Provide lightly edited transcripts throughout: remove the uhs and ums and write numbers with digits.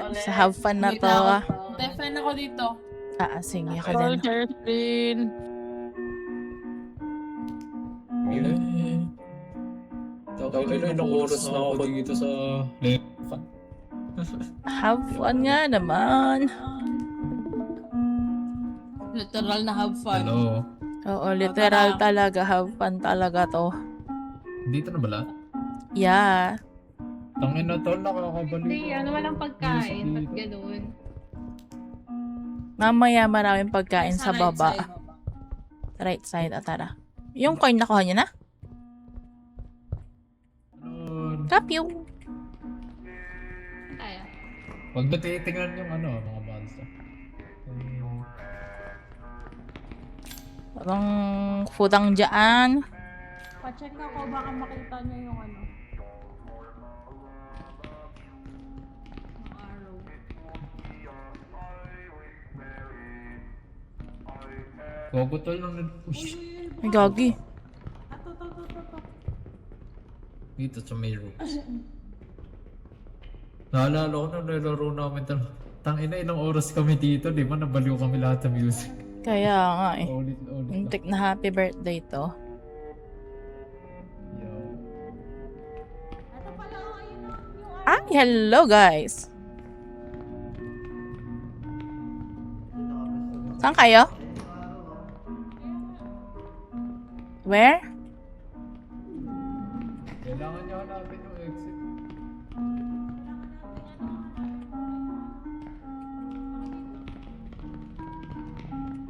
ulit sa have fun na to. Defend ako dito. Sige ka din. Share screen. Tapos ilang oras na ako dito sa Have fun nga naman. Literal na have fun. Hello. Oo, literal talaga. Have fun talaga to. Dito na ba lahat? Yeah. Tangin na to, nakakabalik. Hindi, walang pagkain. Ba't ganun? Mamaya maraming pagkain sa right baba. side. Right side, tara. Yung coin nakuha niya na? Kapyo. Tayo. Huwag na titingnan yung mga monster. Parang futang dyan. Pa-check ako, baka makita niyo yung ano. Yung arrow. Gogotol lang nag-push. Ay, gagi. To. Dito sa may room. Naalala ko nung nilaro namin tangina ilang oras kami dito, di ba? Nabaliw kami lahat sa music. Kaya nga eh. Ulit lang. Muntik na happy birthday to. Yo. Ito pala, ayun na. Yung Ay, hello guys. Saan kayo? Where? Kailangan nyo hanapin yung exit.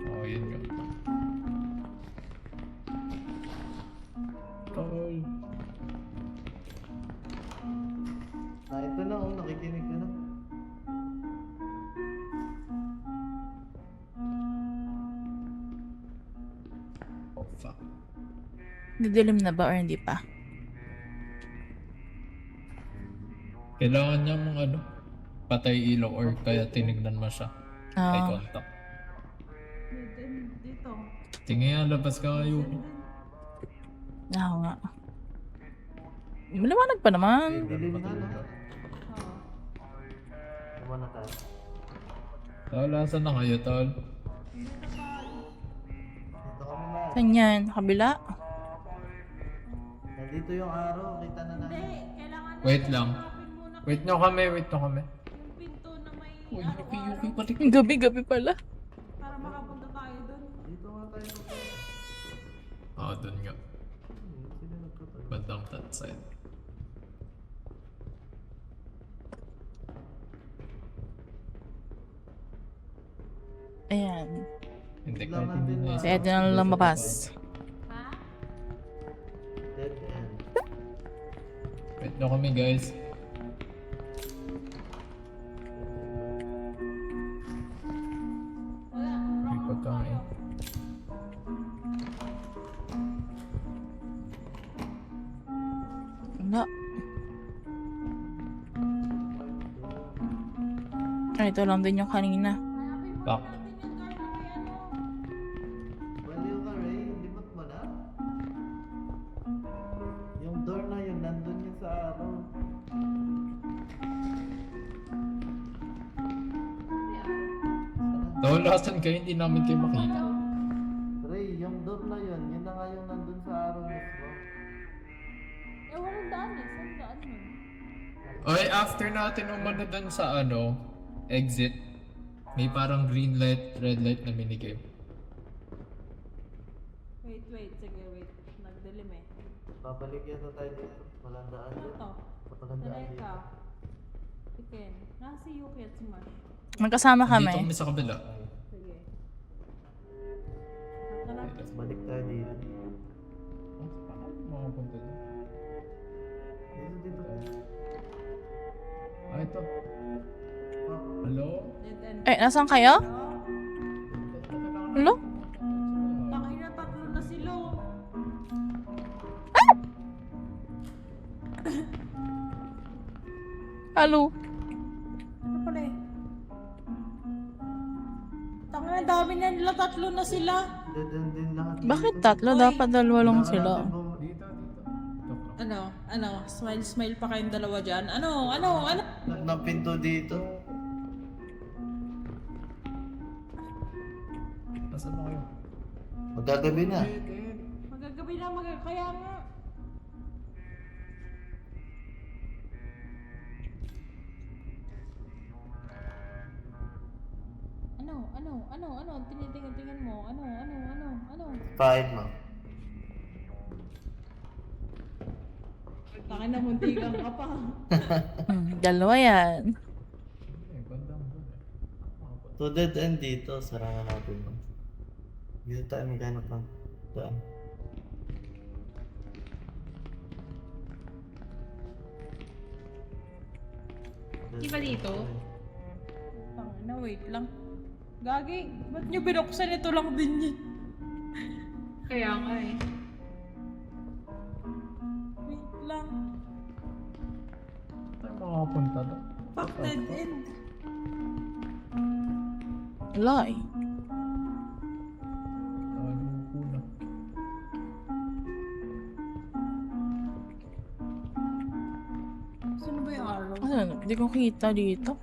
Oh, yun nga. Tol. Ito na, nakikinig ka na. Oh, fuck. Didilim na ba or hindi pa? Kailangan niya mong patay ilaw or kaya tinignan mo siya. Eye Ah, contact. dito. Tingin nga, labas ka kayo. ako nga. Maliwanag pa naman. Dilim na, no? Tama na tayo. Tol, asan na kayo, tol? Dito kami na. Saan yan? Kabila? Nandito yung araw, kita na natin. Kailangan Wait lang. muna Wait nyo kami. yung pinto na may Uy, yuki balik. Gabi-gabi pala. para makapunta tayo doon. Dito nga tayo. Dun nga. Sino nagtutulog? Bandang that side. Ayan. Hindi Lang kahit natin hindi na Pwede na lumabas. Ha? Dead end. Wait nyo kami, guys. Wala. May pagkain. Wala. Ay, ito lang din yung kanina. Back. Baliw ka, Ray. Limot mo na. Yung door na yun, nandun yun sa araw. Tol, asan kayo? Hindi namin kayo makita. Ray, yung door na yun, yun na nga yung nandun sa araw mismo. Walang daan eh. Saan daan yun? Oy, after natin umano dun sa exit, may parang green light, red light na minigame. Wait. Sige, wait. Nagdilim eh. Babalik yan na tayo dito. Walang daan Ano dyan. to? Walang daan dito. Teka. Chicken. Nasa Yuki at si Mark. Magkasama Dito kami. kami sa kabila. Sige. Hanap. Balik tayo dito. Paano makapunta dun? Dito. Ito. Hello? Dead end. Eh, nasaan kayo? Hello? Tangin na, tatlo na sila. Oh. Hello? Ano pala eh? Tangin na, dami na nila. Tatlo na sila. Dead end din lahat. Bakit tatlo? Dapat dalawa lang sila. Ano? Smile pa kayong dalawa dyan. Ano? Ng pinto dito. Nasaan na kayo? Magagabi na. Magagabi na, kaya nga. Ano? Tinitingin mo. Ano? Fight mo. Taka na, muntikan ka pa. Dalawa yan. Bandang doon So dead end dito. Sarangan natin. Dito tayo maghanap ng daan. Di ba dito? Tangina, wait lang. Gagi, ba't nyo binuksan? Ito lang din yan. Kaya nga eh. Wait lang. tayo makapunta doon. Fuck dead end. Wala eh. Taluko na. Saan ba yung arrow? Ano? Hindi ko kita dito.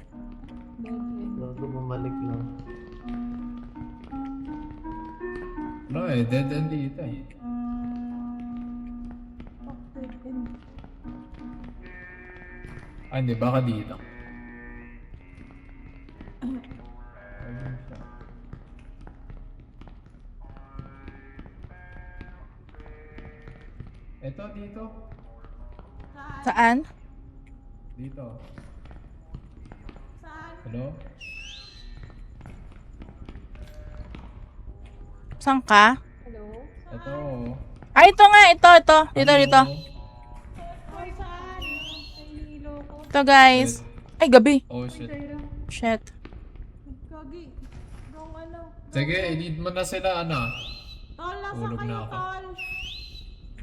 Dead end. Bago bumalik lang. No eh, dead end dito eh. Fuck dead end. Ah, hindi, baka dito. Ayun siya. Eto, dito. Saan? Dito. Saan? Hello? Saan ka? Hello? Eto. Ah, ito nga. Ito. Dito. Ay, saan? Ay, nilo ko. Ito guys. Ay, gabi. Oh shit. Shit. Gagi. Wrong ano. Sige, i-lead mo na sila, ano. Tol, nasa Tulog kayo, na ako. tol.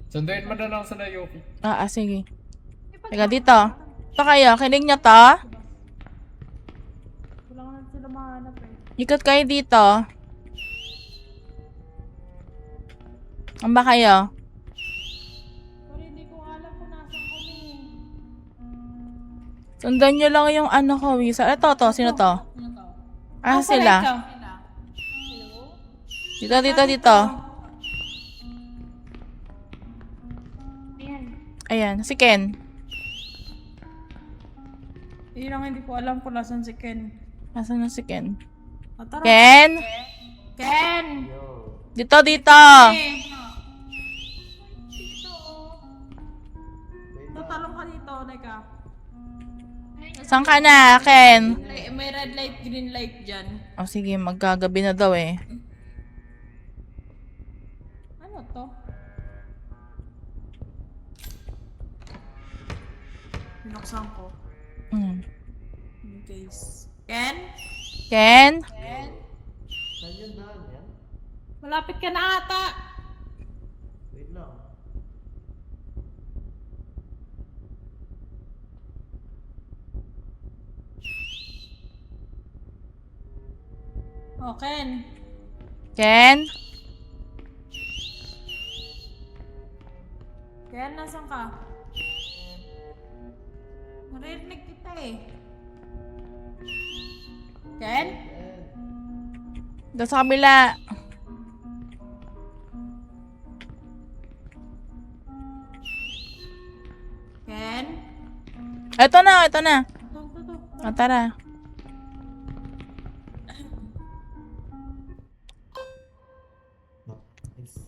Sunduin mo na lang sila, Yuki. Sige. Teka, dito. Ito kayo. Kinig nyo to. Wala nga sila mahanap eh. Ikot kayo dito. Ang ba kayo? Pero hindi ko alam kung nasan kami. Sundan nyo lang yung ano ko, Wisa. Ito. Sino to? Ah, sila. Dito. Ayan. Ayan. Si Ken. Yun lang hindi ko alam kung nasan si Ken. Nasaan na si Ken? Ah, tara. Ken? Ken! Yo. Dito. Tatalong ka dito, Neka. Saan ka na, Ken? May red light, green light dyan. Oh, sige. Magkagabi na daw eh. Ano to? Binuksan ko. In case. Ken? Ken? Saan yung daan yan? Malapit ka na ata! Wait lang. Oh, Ken. Ken? Ken, nasan ka? Naririnig kita eh. Ken? Doon sa kabila. Ken? Ito na. Ito. O, tara. Nice.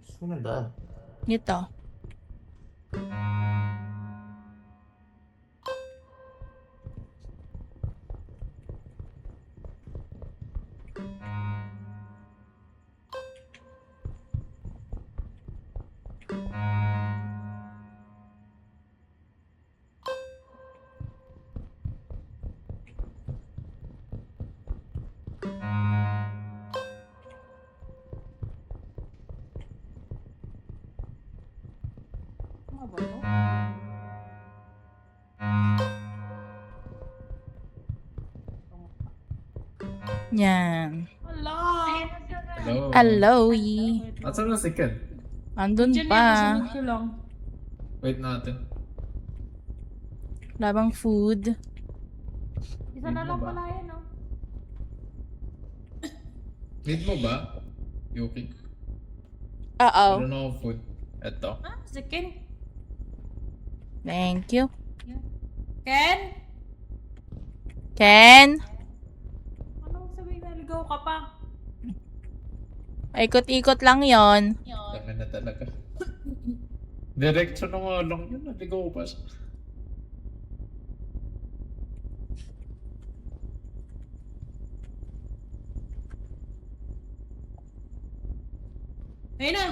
Saan yung daan? Dito. Ano ba to? Yan. Hala! Hello. Hello. Asan na si Ken? Andun Diyan pa. yan, kasunod ko lang. Wait natin. Labang food. Isa na lang pala yan, oh. Need mo ba? Yuki. Oo. Meron akong food. Eto. Ah, si Ken. Thank you. Ken? Ken? Anong sabihin naligaw ka pa? Ikot-ikot lang yon. Dami na talaga. Diretso na nga lang yun. Naligaw pa siya. Ayun na.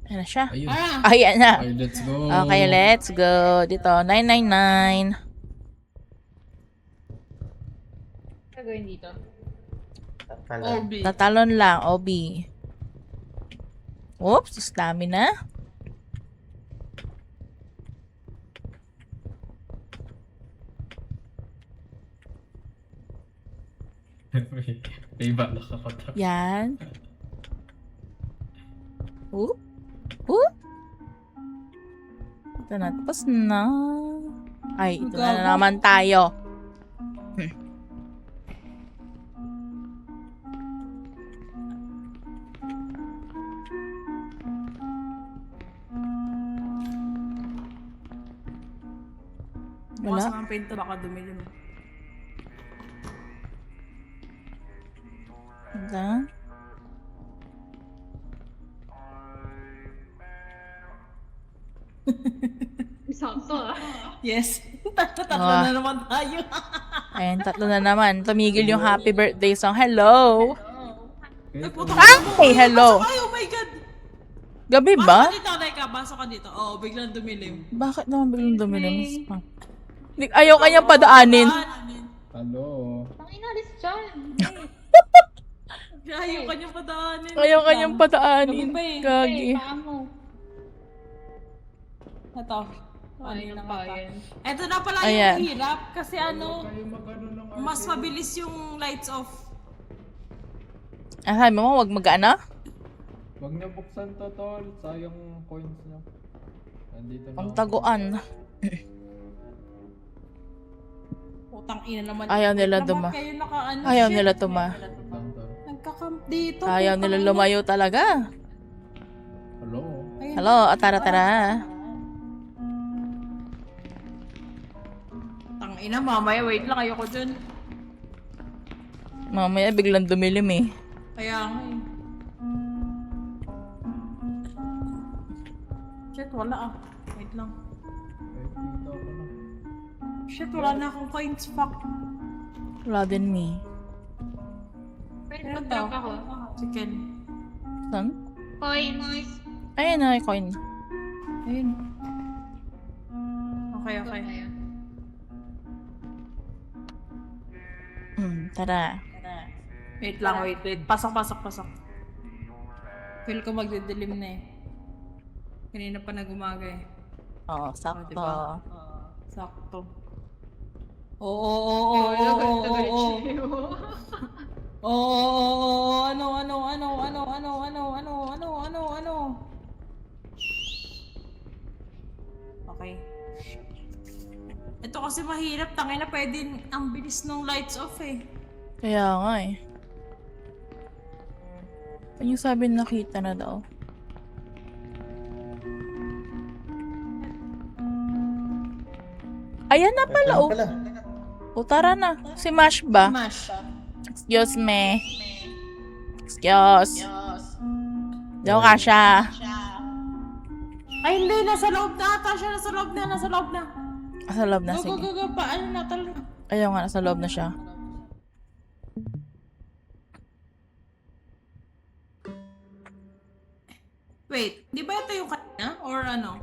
Ayan na siya. Ayun. Tara. Ayan na. Okay, let's go. Okay, let's go. Dito, 999. Gagawin dito. Pala. Obi. Tatalon lang, OB. Oops, stamina. May balak ako ta. Yan. Oop. Oop. Ito na. Tapos na. Ay, ito na naman tayo. Bukas Wala. mga pinto, baka dumilim. Wala. Sakto ah. Yes. Tatlo Ah. na naman tayo. Ayun, tatlo na naman. Tumigil yung happy birthday song. Hello! Ay, puto Ay, hello! Ay, oh my God! Gabi Pasok ba? ka dito, Reka. Pasok ka dito. Oo, biglang dumilim. Bakit naman biglang dumilim? Ayaw kanyang padaanin. Hello. Ang inalis dyan. Ayaw kanyang padaanin. Ayaw kanyang padaanin. Gabi pa eh. Gagi. Hey, paa mo. Ito. Ay, Ano ang pa payan. Ito na pala Ayan. yung hirap. Kasi ano, Kayo mag-ano ng mas mabilis yung lights off. Ah, sabi mo, wag mag-ano? Huwag niyo buksan to, tol. Sayang coins niyo. Nandito na Ang ako. taguan. Putang ina naman. Ayaw nila Naman duma. kayo naka-ano, Ayaw shit. nila tuma. Wait lang, tol. Nagka-camp dito. Ayaw putang nila ina. lumayo talaga. Hello. Ayun. Hello, tara. Tang ina, mamaya wait lang. Ayoko dyan. Mamaya biglang dumilim eh. Kaya nga eh. Shit, wala ah. Wait lang. Wait, dito ako na. Shit, wala na akong coins. Fuck. Wala din me. Pwede Ano mag-drop to? ako. Chicken. Saan? Coins. Ayun na, coin. Ayun. Okay. Ayan. Tara. Wait lang, wait. Pasok. Feel ko magdidilim na eh. Kanina pa nag-umaga eh. Oo, Oh, sakto. diba? Sakto. Oo. Nagalit siya. Ano? Okay. Ito kasi mahirap, tangina pwede ang bilis ng lights off eh. Kaya nga eh. Ano yung sabi nakita na daw? Ayan na pala, oh. Pala. O, tara na. Si Mash ba? Smash. Excuse me. Excuse. Daw ka siya. Ay hindi, nasa loob na ata siya, nasa loob na. Sa loob na, Go, sige. paano na talo? Ayaw nga, nasa loob na siya. Wait, di ba ito yung kanina? Or ano?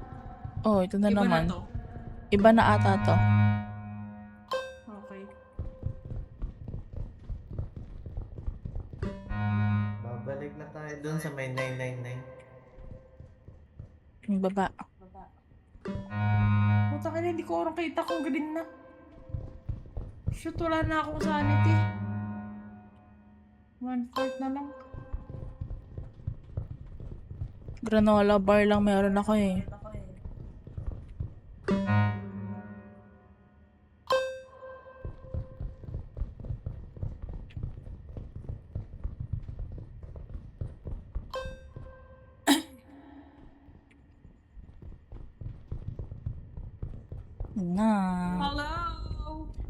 Oh, ito na Iba naman. na to. Iba na ata to. Okay. Babalik na tayo dun sa may 999. Yung baba. Puta ka na, hindi ko orang kita kung green na. Shoot, wala na akong sanity. 1/4 na lang. Granola bar lang meron ako eh. Yun na. Hello!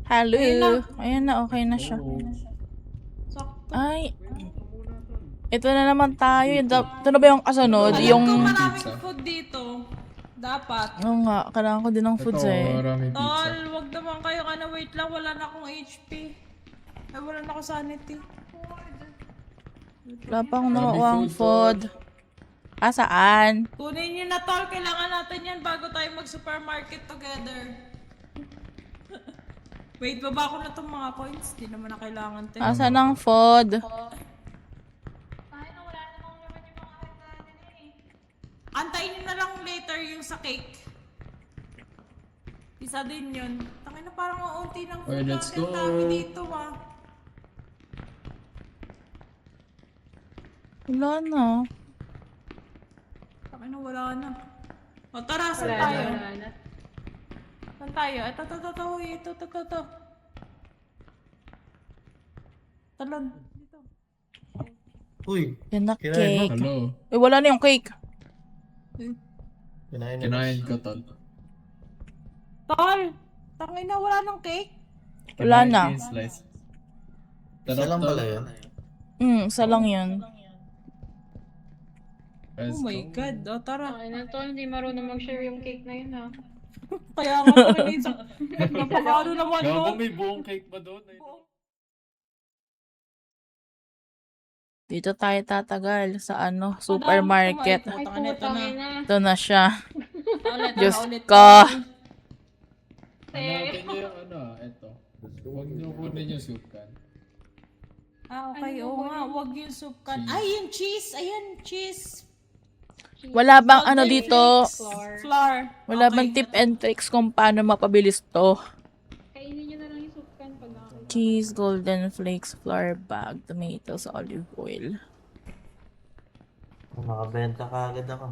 Hello. Ayun na. Ayan na, okay na siya. Sakto. Ay. Ito na naman tayo. Ito na ba yung kasunod? Alam Yung... ko maraming Pizza. food dito. Dapat. Oo nga, kailangan ko din ng foods Ito, eh. maraming pizza. Tol, wag naman kayo ka na wait lang. Wala na akong HP. Ay, wala na ako sanity. Wala pa akong Grabe nakukuha food, food. Ah, saan? Kunin nyo na tol. Kailangan natin yan bago tayo mag-supermarket together. Wait, baba ko na tong mga coins. Di naman na kailangan to. Asan ang food? Ay, no, wala namang naman yung mga hagdanan eh. Antayin nyo na lang later yung sa cake. Isa din yun. Tangin na parang maunti ng food. Okay, let's natin. go. Dami dito ah. Wala na. Tangin na wala na. O tara, saan Wala tayo? na, wala na. Saan tayo? Ito. Talon. Dito. Uy, Yan na Kinain mo? cake. Hello. Eh, wala na yung cake. kinain na. Kinain ko, tol. Tol! Tangin na wala ng cake? Wala Kinain na. ko yung slice. Isa lang pala yun. Isa lang yun. Let's Oh my go. god. O tara. Ay, na to, hindi marunong mag-share yung cake na yun ha. Kaya nga pala minsan. Napakaano naman Gago, no? may buong cake ba doon? Dito tayo tatagal sa supermarket. Ay, Putang ina, ito putang na. ina. Ito na siya. Ulit, Diyos ulit. ko. Hanapin niyo yung ito. Huwag niyo kunin yung soup can. Ah, okay. Oo nga. Huwag yung soup can. Cheese. Ay, yung cheese. Ayan, cheese. Wala bang ano Golden dito? flakes. Flour. Wala Okay. bang tip and tricks kung paano mapabilis to? Kainin nyo na lang yung soup can pag nakakita. Cheese, golden flakes, flour bag, tomatoes, olive oil. Makabenta ka agad ako.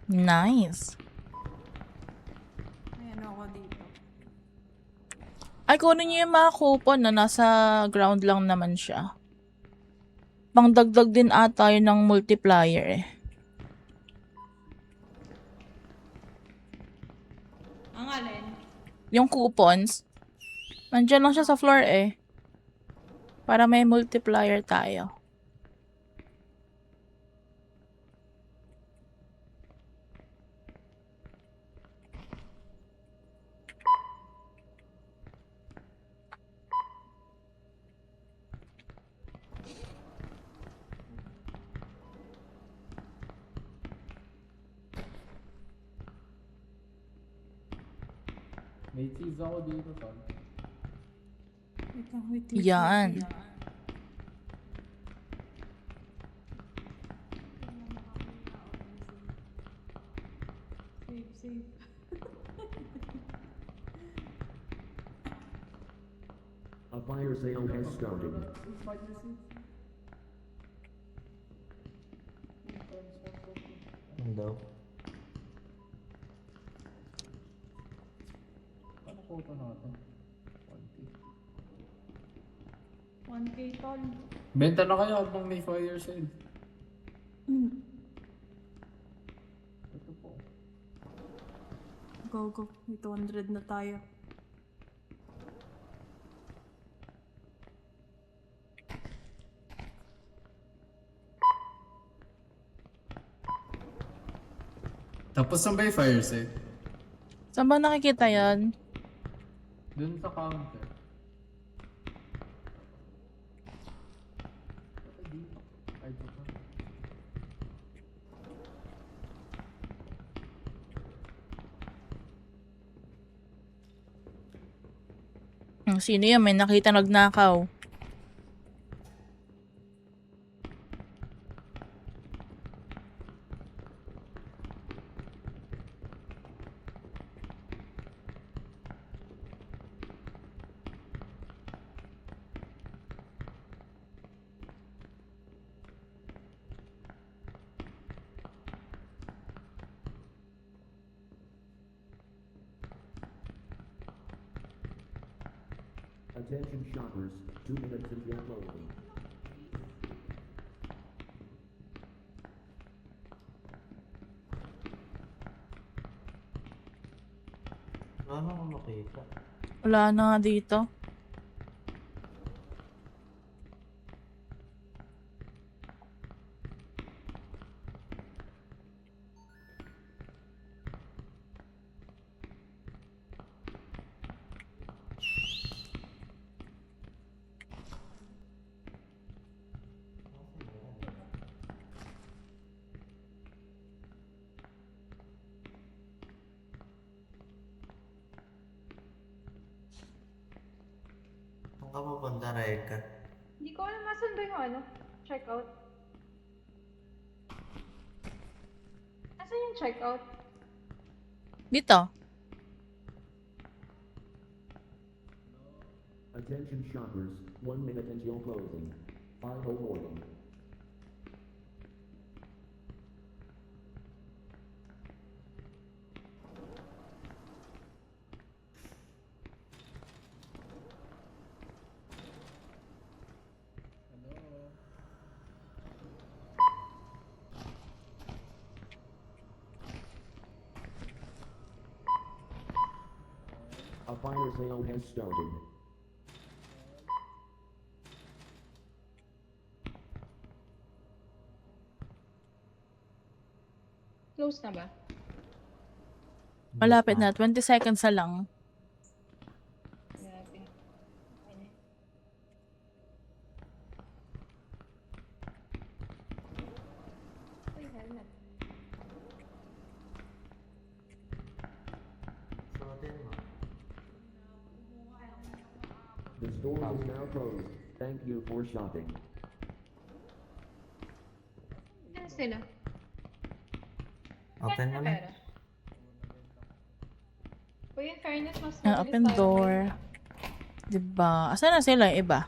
Nice. Ayan ako dito. Ay, kunin niyo yung mga coupon na nasa ground lang naman siya. Pangdagdag din ata yun ng multiplier eh. Ang alin? Yung coupons, nandyan lang siya sa floor eh. Para may multiplier tayo. May cheese ako dito, tol. Wait lang, wait. Yan. Save. A fire sale has started. Ano daw? Ano ko ito natin? 1K tol. Benta na kayo habang may fire sale. Ito po. Go. May 200 na tayo. Tapos saan ba yung fire sale? Saan ba nakikita yan? Doon sa counter. Ay, dito. Sino yan? May nakita nagnakaw. Attention shoppers, 2 minutes until closing. Wala na akong makita. Wala na nga dito. Saan ka pupunta, Reka? Hindi ko alam masan ba yung ano, checkout. Asan yung checkout? Dito. Attention shoppers, 1 minute until closing. Final warning. A fire sale has started. Close na ba? Malapit na. 20 seconds na lang. Grabe. Ano? Uy, helmet. Suotin mo. The store is now closed. Thank you for shopping. Ano sila? Open mo na. Pera. Uy, in fairness, mas Ah, open mabilis tayo door. Diba? Asan na sila yung iba?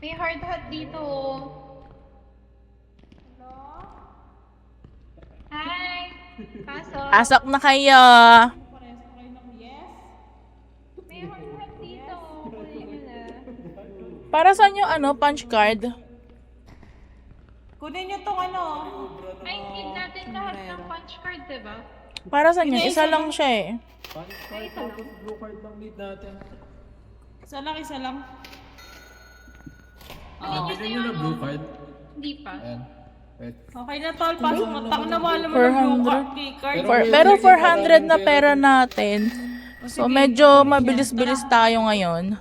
May hard hat dito. Hello? Hi! Pasok. Pasok na kayo! May hard hat dito. Kunin nyo na. Para saan yung ano, punch card? Kunin nyo tong ano. Ay, need natin lahat ng punch card, diba? Para saan yun? Isa lang siya eh. Punch card tapos blue card lang need natin. Isa lang. Nabili nyo na blue card? Hindi pa. Ayan. Wait. Okay na tol, pasok mo. Tang na wala mo ng blue 400. card, key card. Pero 400 na pera natin. So medyo mabilis-bilis tayo ngayon.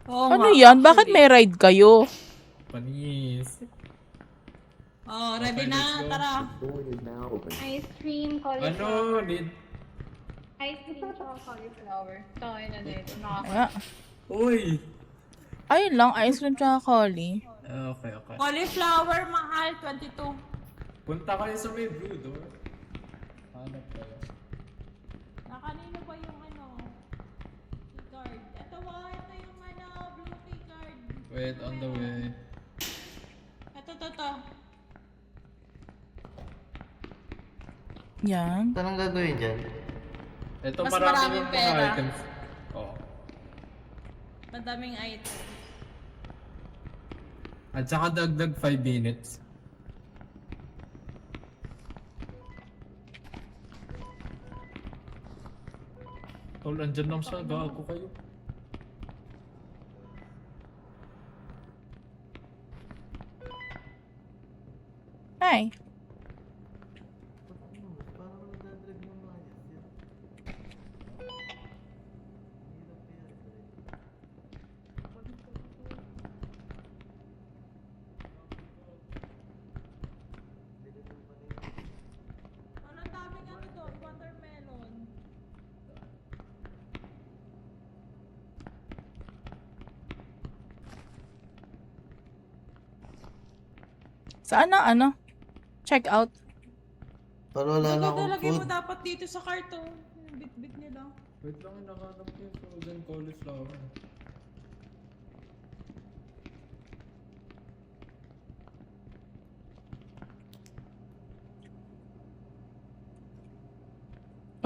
Oo Ano nga, yan? Bakit actually. may ride kayo? Panis. Oh, ready Okay, na, let's go. tara. The store is now open. Ice cream, Ano? cauliflower. Need... Ice cream, tsaka cauliflower. Tayo na dito. Nakaka- Ah, Uy! ayun lang, ice cream tsaka collie. Okay. Cauliflower, mahal, 22. Punta kayo sa may blue door. Hanap kayo. Nakanino ba yung ano? Key card. Ito ba? Ito yung ano, blue key card. Wait, on the way. Ito. Yan. Saan ang gagawin dyan? Ito Mas marami maraming yung pera. mga items. Oh. Madaming item. At saka dagdag 5 minutes. Tol, andyan lang siya. Gago kayo. Hi. Parang nadadrag mo mga yan. Ano daming ano doon? Watermelon. Saan na ano? Check out. Pero wala na akong Lalagay mo food. dapat dito sa karton. Yung bit-bit nila. Wait lang, hinahanap ko yung frozen cauliflower.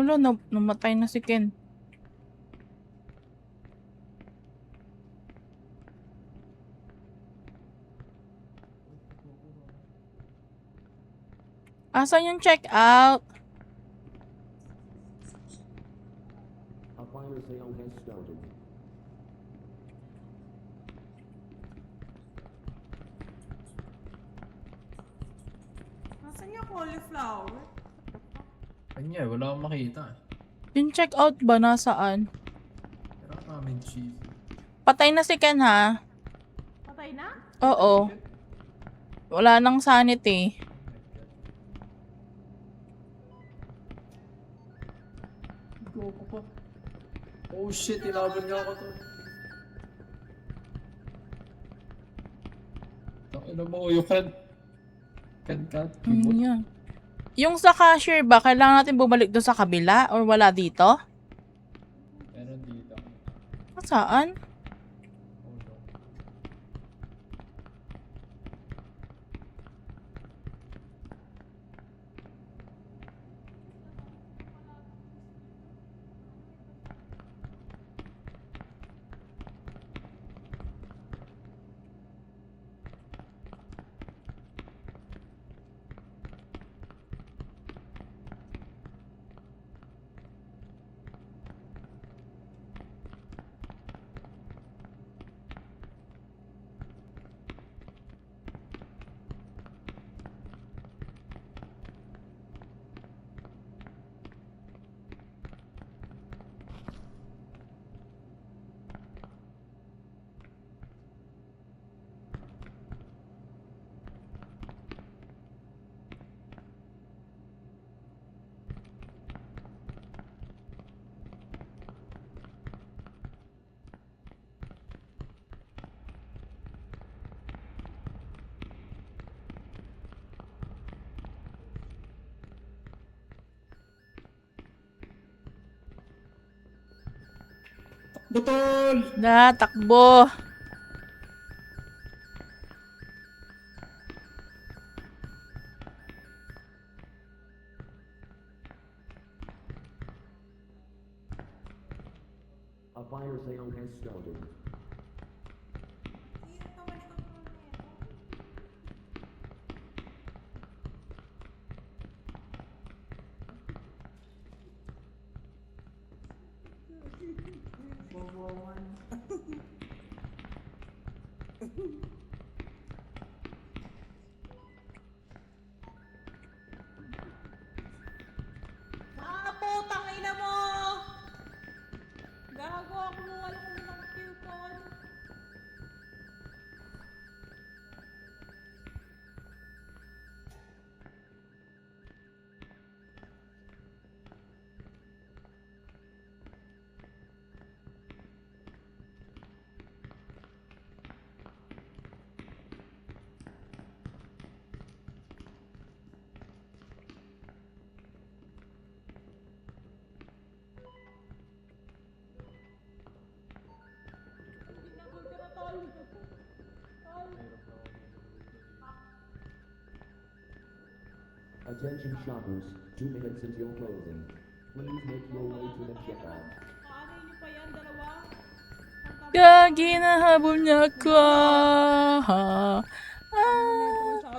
Wala, namatay na si Ken. Asan yung check out? A fire sale has started. Nasaan yung cauliflower? Kanya, wala akong makita. Yung check out ba nasaan? Pero namin cheese. Patay na si Ken ha? Patay na? Oo. Wala nang sanity. Go ko pa. Oh shit, ilaban niya ako to. Ano mo, you can cut. Yan. Yung sa cashier ba, kailangan natin bumalik doon sa kabila or wala dito? Meron dito. Saan? Oh no. Butol! Na, takbo. A fire sale has started. Putang ina mo! Gago ako mo, walang ulang coupon. Ginagol ka na, tol. Tol. Attention shoppers, 2 minutes until closing. Please make your way to the checkout. Kaano niyo pa yan, dalawa? Gagi, nahabol niya ako. Ah.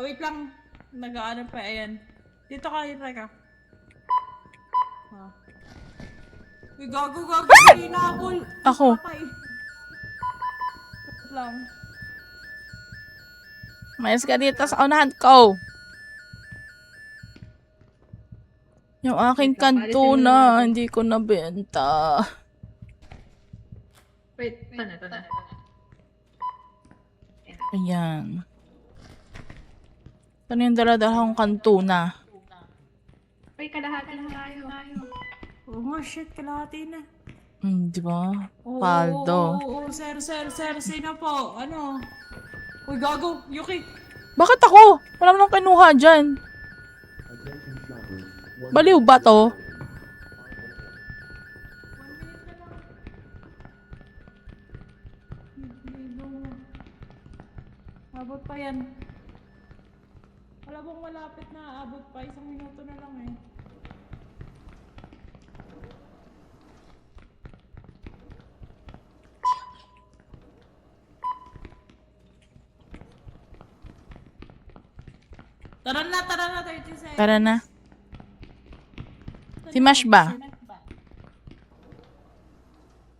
Wait lang. Nag-ano pa, ayan. Dito ka, dito ka. Uy, gago. Hinabol. Ako. Patay. Wait lang. Mayas ka dito sa unahan ko. Yung aking kanto na, hindi ko nabenta. Wait, ito na. Ayan. Ito na yung daladahang kanto na. Uy, kalahati na tayo. Oh nga, shit. Kalahati na. Di ba? Paldo. Oo, sir. Sino po? Ano? Uy, gago. Yuki. Bakit ako? Wala mo nang kinuha dyan. Attention shoppers, 1 Baliw ba to? 1 minute na lang. Libo. Abot pa yan. Wala bang malapit na abot pa? 1 minuto na lang eh. Tara na, 30 seconds. Tara na. Si Mash ba?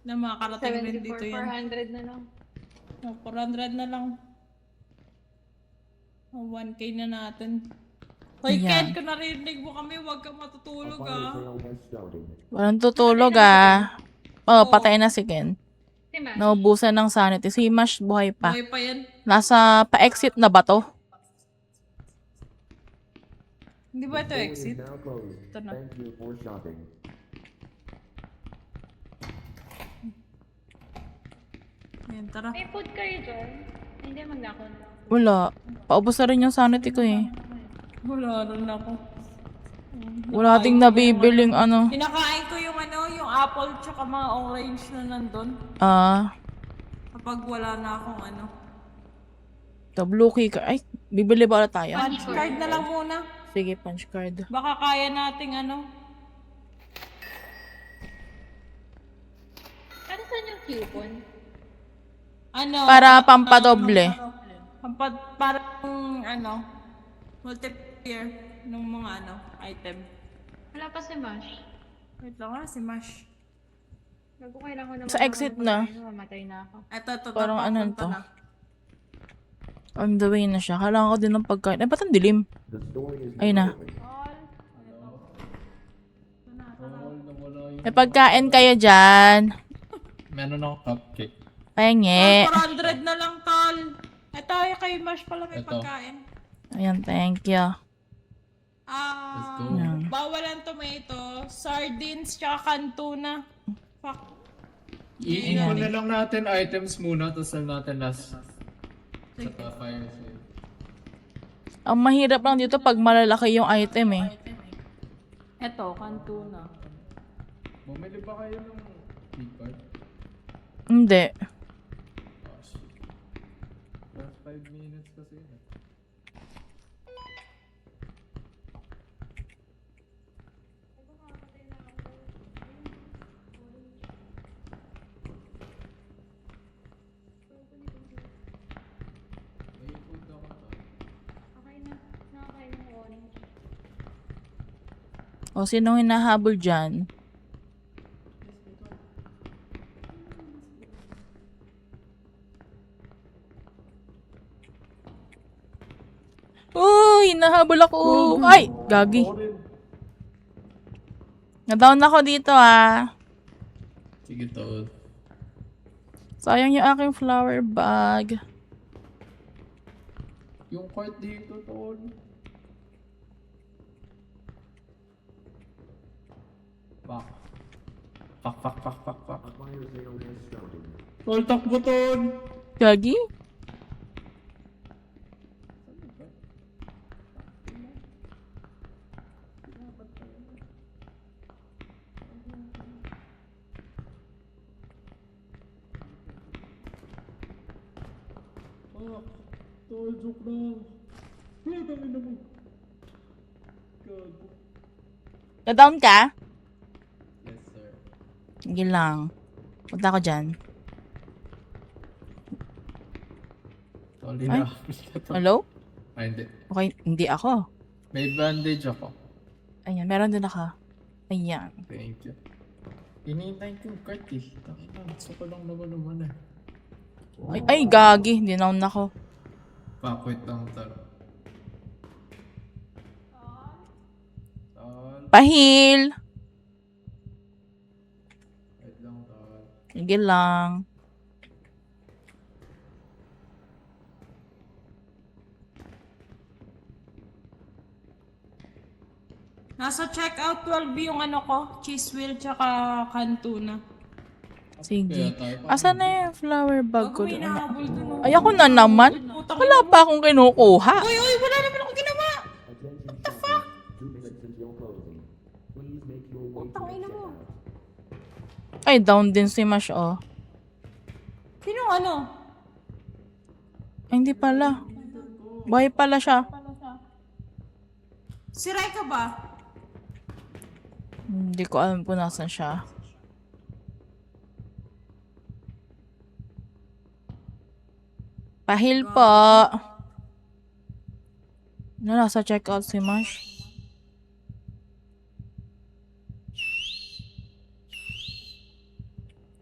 Na makakarating rin dito 74, yan. 400 na lang. Oh, 400 na lang. Oh, 1K na natin. Hoy, Ayan. Ken, kung narinig mo kami, huwag kang matutulog A fire ah. sale has started. Walang tutulog ah. Oh, patay na si Ken. Si Mash. Naubusan ng sanity. Si Mash buhay pa. Buhay pa yan. Nasa pa-exit na ba to? Hindi ba ito The store exit? is now closed. Ito na. Thank you for shopping. Ayan, tara. May food kayo dyan? Hindi, magnakaw na. Wala. Paubos na rin yung sanity ko eh. Wala rin ako. Wala ding nabibiling ano. Kinakain ko yung yung apple tsaka mga orange na nandun. Ah, Kapag wala na akong the blue key card. Ay, bibili ba ulit tayo? Punch card na lang muna. Sige, punch card. Baka kaya nating Ano saan yung coupon? Para pampadoble. Parang multiplier ng mga item. Wala pa si Mash. Wait lang si Mash. Bago kailangan ko naman Sa exit na. Mamatay na ako. Ito, Parang ano papunta to? na. On the way na siya. Kailangan ko din ng pagkain. Ay, ba't ang dilim? The store is Ayun na. now open. May pagkain kayo dyan. Meron ako cupcake. Pahingi. 400 na lang, tol. Ito, kay Mash pala may Ito. pagkain. Ayan, thank you. Let's go. Ayan. Bawal ang tomato, sardines, tsaka kantuna. Fuck. I-input na lang natin items muna, tapos lang natin last. Sa fire sale. Ang mahirap lang dito pag malalaki yung item eh. Ito, kantuna. Bumili ba kayo ng big card? Hindi. Oh, shit. Last 5 minutes kasi yun. May food ako to. Okay na. Nakakain ng orange. O, sinong hinahabol dyan? Uy, hinahabol ako. Ay, gagi. Na-down ako dito ah. Sige, tol. Sayang yung aking flower bag. Yung cart dito, tol. Pak. Pak. A fire sale has started. Tol, takbo, tol. Gagi? Tol, joke lang. Kami na mo. Gago. Na-down ka? Yes, sir. Sige lang. Punta ako dyan. Tol, hinahapos ka, tol. Hello? Ay, hindi. Okay, hindi ako. May bandage ako. Ayan, meron din ako. Ayan. Thank you. Hinihintay ko yung cart eh. Takina, gusto ko lang naman eh. Ay, gagi. Hindi na ako. Wait lang, tol. Tol, Pahil. wait lang, tol. Sige lang. Nasa checkout 12 yung ko, cheese wheel tsaka kantuna. Sige. Kaya tayo, Asan na yung flower bag ko? Bago may nahabol dun. Ay, ako na naman. Wala pa akong kinukuha. Uy, wala naman akong ginawa! Attention shoppers. 2 minutes until closing. Please make your way to Utang the ina mo. checkout. Ay, down din si Mash, oh. Sinong Ay, hindi pala. Buhay pala siya. Si Raika ba? Hindi ko alam kung nasan siya. Pahil po. Nasa checkout si Mash.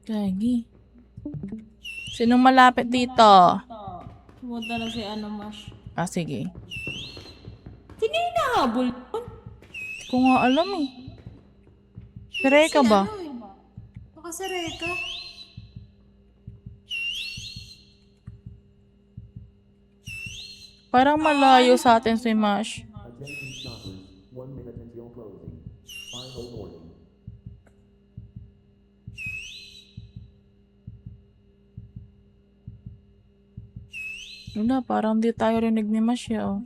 Gagi. Sinong malapit dito? Pumunta na si ano, Mash. Ah, sige. Sino yung nahabol? Hindi ko nga alam eh. Pere ka ba? Ano eh. Baka si Reka. Parang malayo sa atin si Mash. Attention shoppers, 1 minute until closing. Final warning. Wala, parang di tayo rinig ni Mash oh.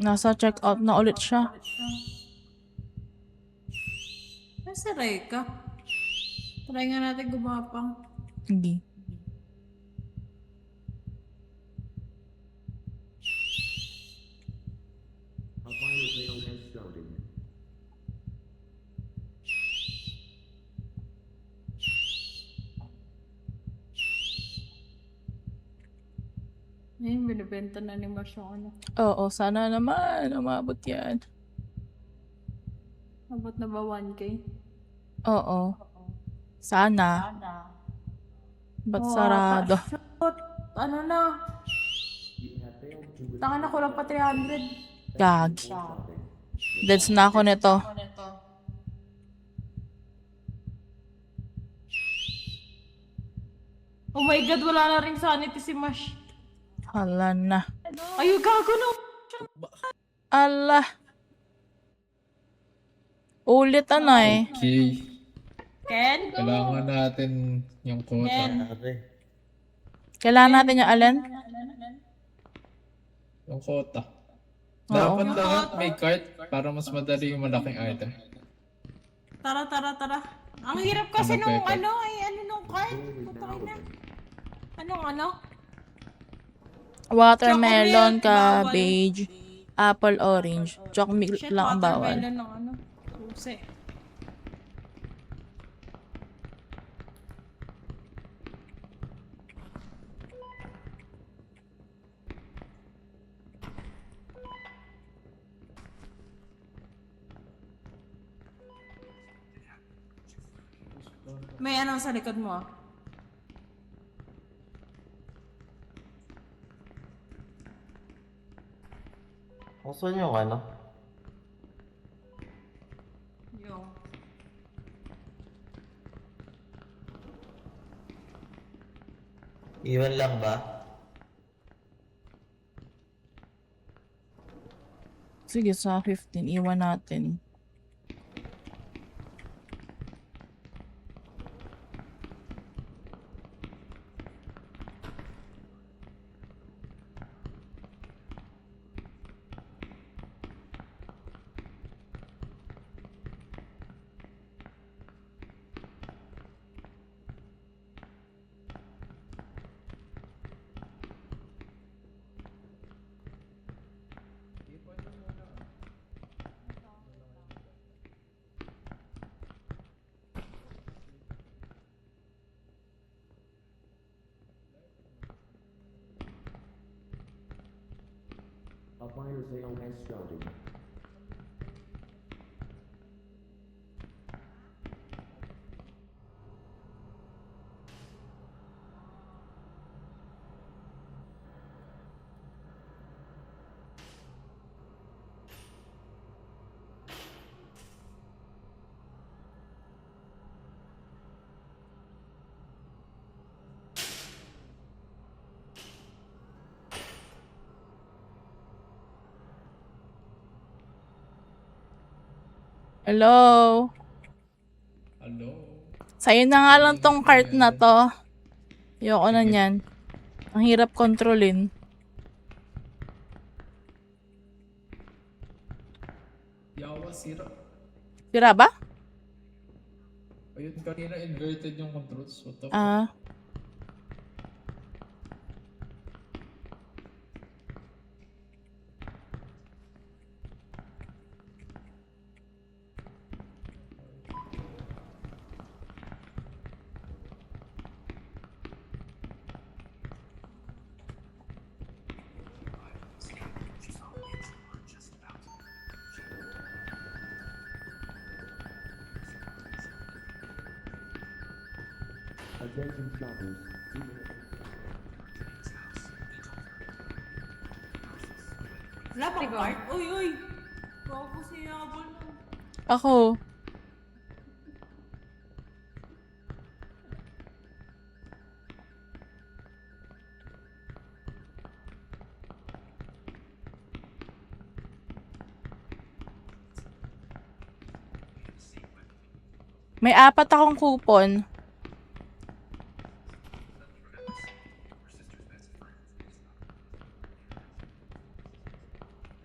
Nasa checkout na ulit siya. Ano si Reka? Try nga natin gumapang. Hindi. A final sale has started. Ayun, binibenta na ni Mash yung ano. Oo, sana naman. Umabot yan. Abot na ba 1K? Oo. Sana. Ba't sarado? Shoot! Ano na? You have failed to Tanga na ko lang pa 300. Gagi. Deads na ako nito. Oh my god, wala na rin sanity si Mash. Hala na. Ay, gago na. Allah. Ulit ano eh. Okay. Ken? Kailangan natin yung quota. Pare. Kailangan natin yung alin? Yung quota. Oo. Dapat lahat may cart para mas madali yung malaking item. Tara, tara, tara. Ang hirap kasi Ano, nung Pepe? ano, ay ano nung card. Putay na. Anong ano? Watermelon, Chocolate, bawal. cabbage, apple, orange. Chocolate Shit, lang ang bawal. watermelon ng ano. Susi. May ano sa likod mo ah. Kung saan yung ano? Yung. Iwan lang ba? Sige, sa 15, iwan natin. A fire sale has started. Hello? Hello? Sa'yo na nga lang tong cart na to. Ayoko na niyan. Ang hirap kontrolin. Yawa, sira. Sira ba? Ayun, kanina inverted yung controls. What the fuck? Ah. Attention shoppers. 2 minutes. Wala bang cart? Uy, uy! Bago si Yabol na. Ako. May 4 akong coupon.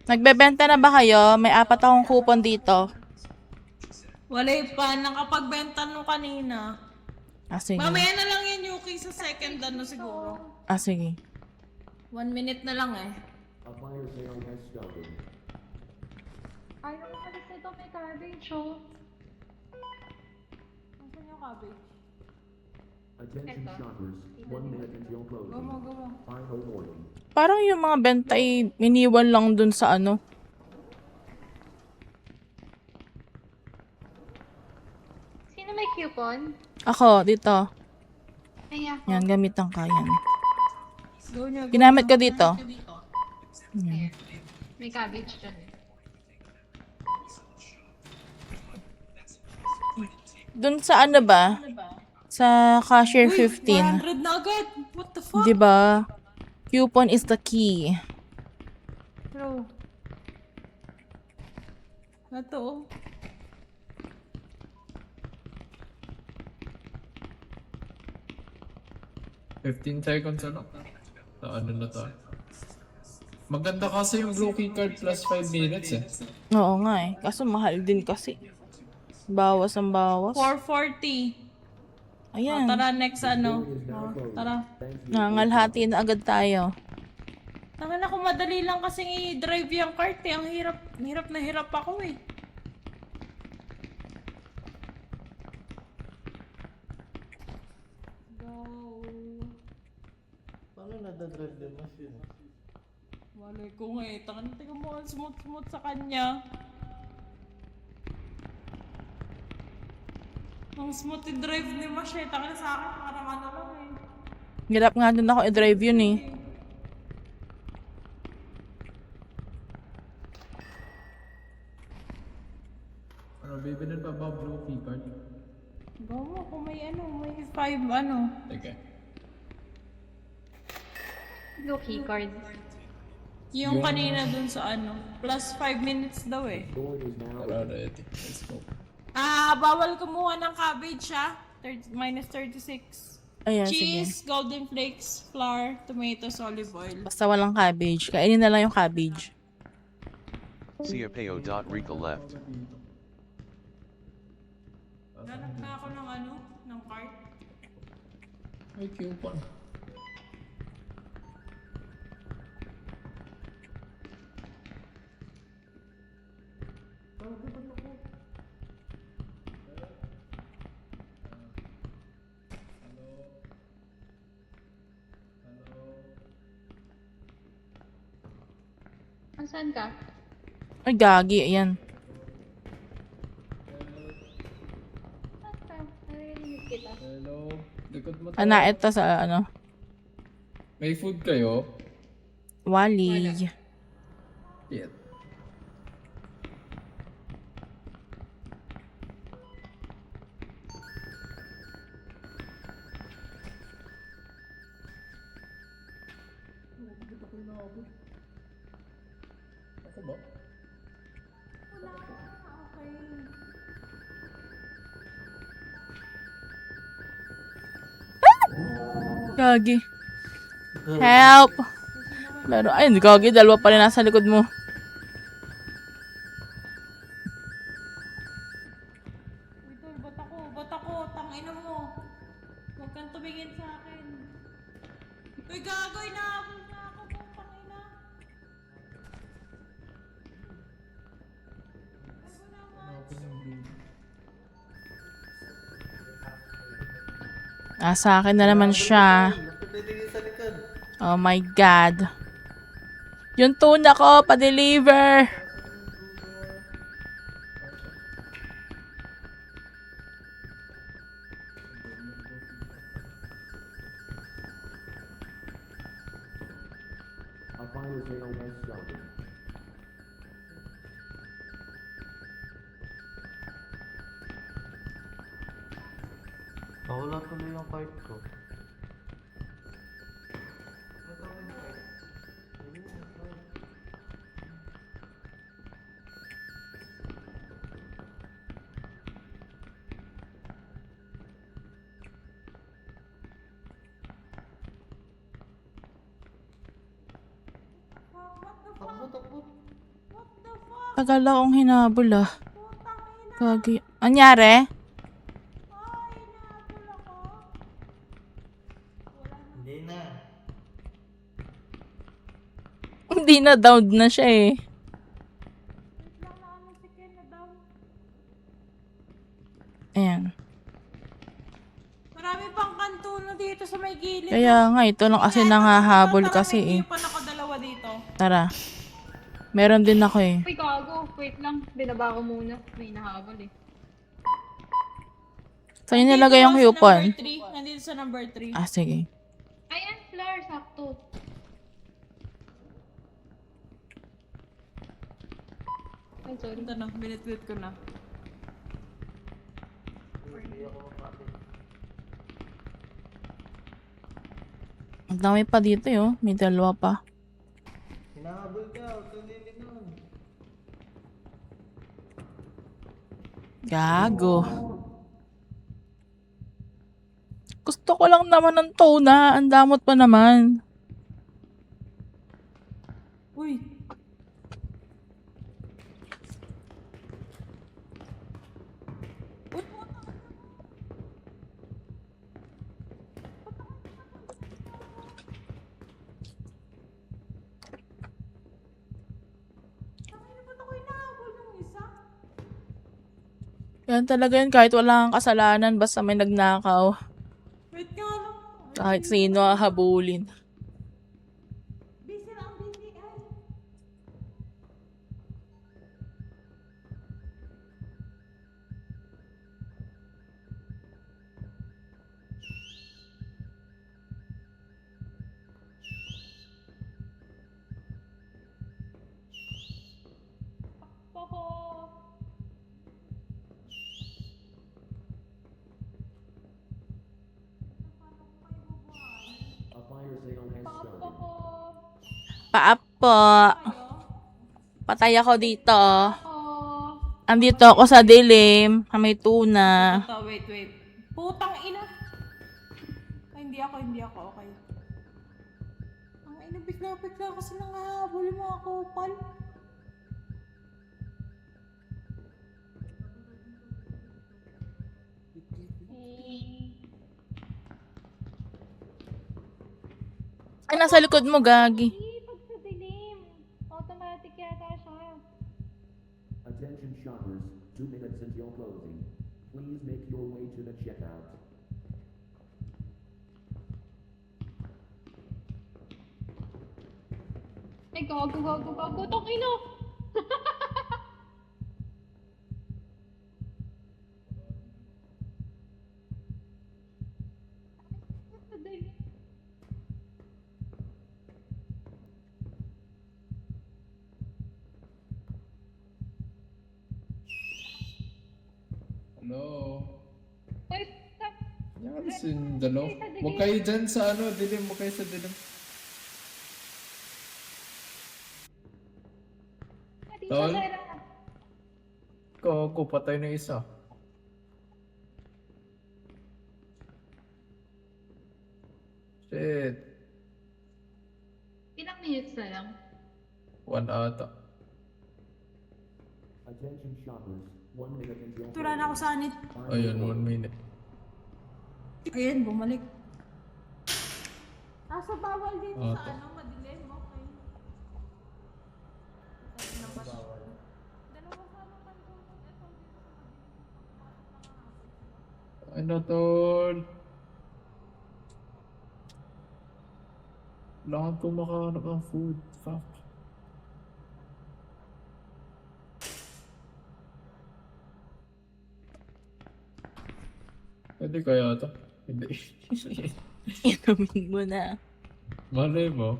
Nagbebenta na ba kayo? May 4 akong coupon dito. Wala pa. Nakapagbenta nung kanina. Ah, sige. Mamaya na lang yan, Yuki, sa second ano siguro. Ah, sige. 1 minute na lang eh. A fire sale has started. Ayaw mo alis nito, may cabbage, oh. Nasaan yung cabbage? Attention Eto. shoppers. 1 minute until closing. Go mo, go mo. Final warning. Parang yung mga benta ay iniwan lang dun sa ano. Sino may coupon? Ako, dito. Ay, ako. Yan, gamitan ka yan. Go niya, go. Ginamit ko dito. Yan. May cabbage dyan. Dun sa ano ba? Sa cashier Uy, 15. 100 na agad. What the fuck? 'Di ba? Coupon is the key. Bro. Ito oh. $15 seconds ano? Sa ano na to? Maganda kasi yung blue key card plus 5 minutes eh. Oo nga eh. Kaso mahal din kasi. Bawas ang bawas. 440. Ayan. Tara, next ano. Tara. Nangangalhati na agad tayo. Tangan ako, madali lang kasing i-drive yung cart eh. Ang hirap na hirap ako eh. Go. Paano nadadrive yung machine? Walay ko nga eh. Tangan, tingnan mo ang smooth sa kanya. Ang smooth i-drive ni Mashe. Tangan sa akin, parang ano lang eh. Hirap nga din ako i-drive yun eh. Ano, bibilin pa ba blue key card? Go mo, kung may ano, may 5 ano. Teka. Blue key card. Yung kanina dun sa ano, plus 5 minutes daw eh. Door is now Tara, ready. Let's go. Bawal kumuha ng cabbage ha. Minus 36. Ayan, sige. Cheese, golden flakes, flour, tomatoes, olive oil. Basta walang cabbage. Kainin na lang yung cabbage. Siapeo.Rica left. Hanap na ako ng ano, ng cart. May coupon. Saan ka? Ay, gagi. Ayan. Saan ka? Naririnig kita. Hello. Likod mo to. Ana, ito sa ano. May food kayo? Wali. Shit. Ako ba? Gagi. Help! Pero, ay, gagi. Dalawa pa rin nasa likod mo. Uy, tol, ba't ako, tangina mo. Huwag kang tumingin sa akin. Uy, gagoy na ako tangina. Sa akin na naman siya. Nagtitingin sa likod. Oh my God. Yung tuna ko, pa-deliver. sale has started. Nawala tuloy yung card ko. What the fuck? What the fuck? Tagal akong hinabol ah. Putang ina. Gagi. Anyari? Ay, nahabol ako. Wala na. Hindi na. Hindi na down na siya eh. Wait lang na ano si Ken na down. Ayan. Marami pang kanto na dito sa may gilid. Kaya nga, ito lang kasi nangahabol kasi eh. May pa nakadalawa dito. Tara. Meron din ako eh. Uy, gago. Wait lang. Binaba ko muna. May nahabol eh. Saan yung nilagay yung coupon? Nandito sa number 3. Ah, sige. Ayan, flower. Sakto. Ay, sorry. Ito na, binitwit ko na. Ang dami pa dito eh, oh. May dalawa pa. Hinahabol ka. Huwag kang lilingon. Gago. Gusto ko lang naman ng tuna. Ang damot pa naman. Uy! Uy, puta! Bakit ba't ako hinahabol ng isa? Yan talaga yun kahit wala kang kasalanan basta may nagnakaw. Wait nga lang. Kahit sino habulin. Busy lang, busy. Ay. Poko. A fire sale has started. Poko. Paapo. Patay ako dito. Poko. Andito ako sa dilim. May tuna. Ito, wait. Putang ina. Ay, hindi ako. Okay. Ang ina, bigla kasi nangahabol yung mga kupal. Ay, nasa likod mo, Gagi. Hindi, pag sa dilim. Automatic yata siya. Attention shoppers, 2 minutes until closing. Please make your way to the checkout. Ay, gago. Tong ino. Sa dilim. Hello? Uy, stop. Yan, sindalo. Huwag kayo dyan sa ano, dilim. Huwag kayo sa dilim. Dito, Tol? Sarah. Kago, patay na isa. Shit. Ilang minutes na lang? 1 ata. Attention shoppers, 1 minute until Tura na ako sa anit. Ayun, 1 minute. Ayan, bumalik. Asa bawal dito Ah, sa to. ano, madilim. Okay. Ay, nabas. Dalawa sana kanto. Ito, Ano, tol? Kailangan ko makahanap ng food. Fuck. Pwede kaya ito? Hindi. Inumin mo na. Malay mo.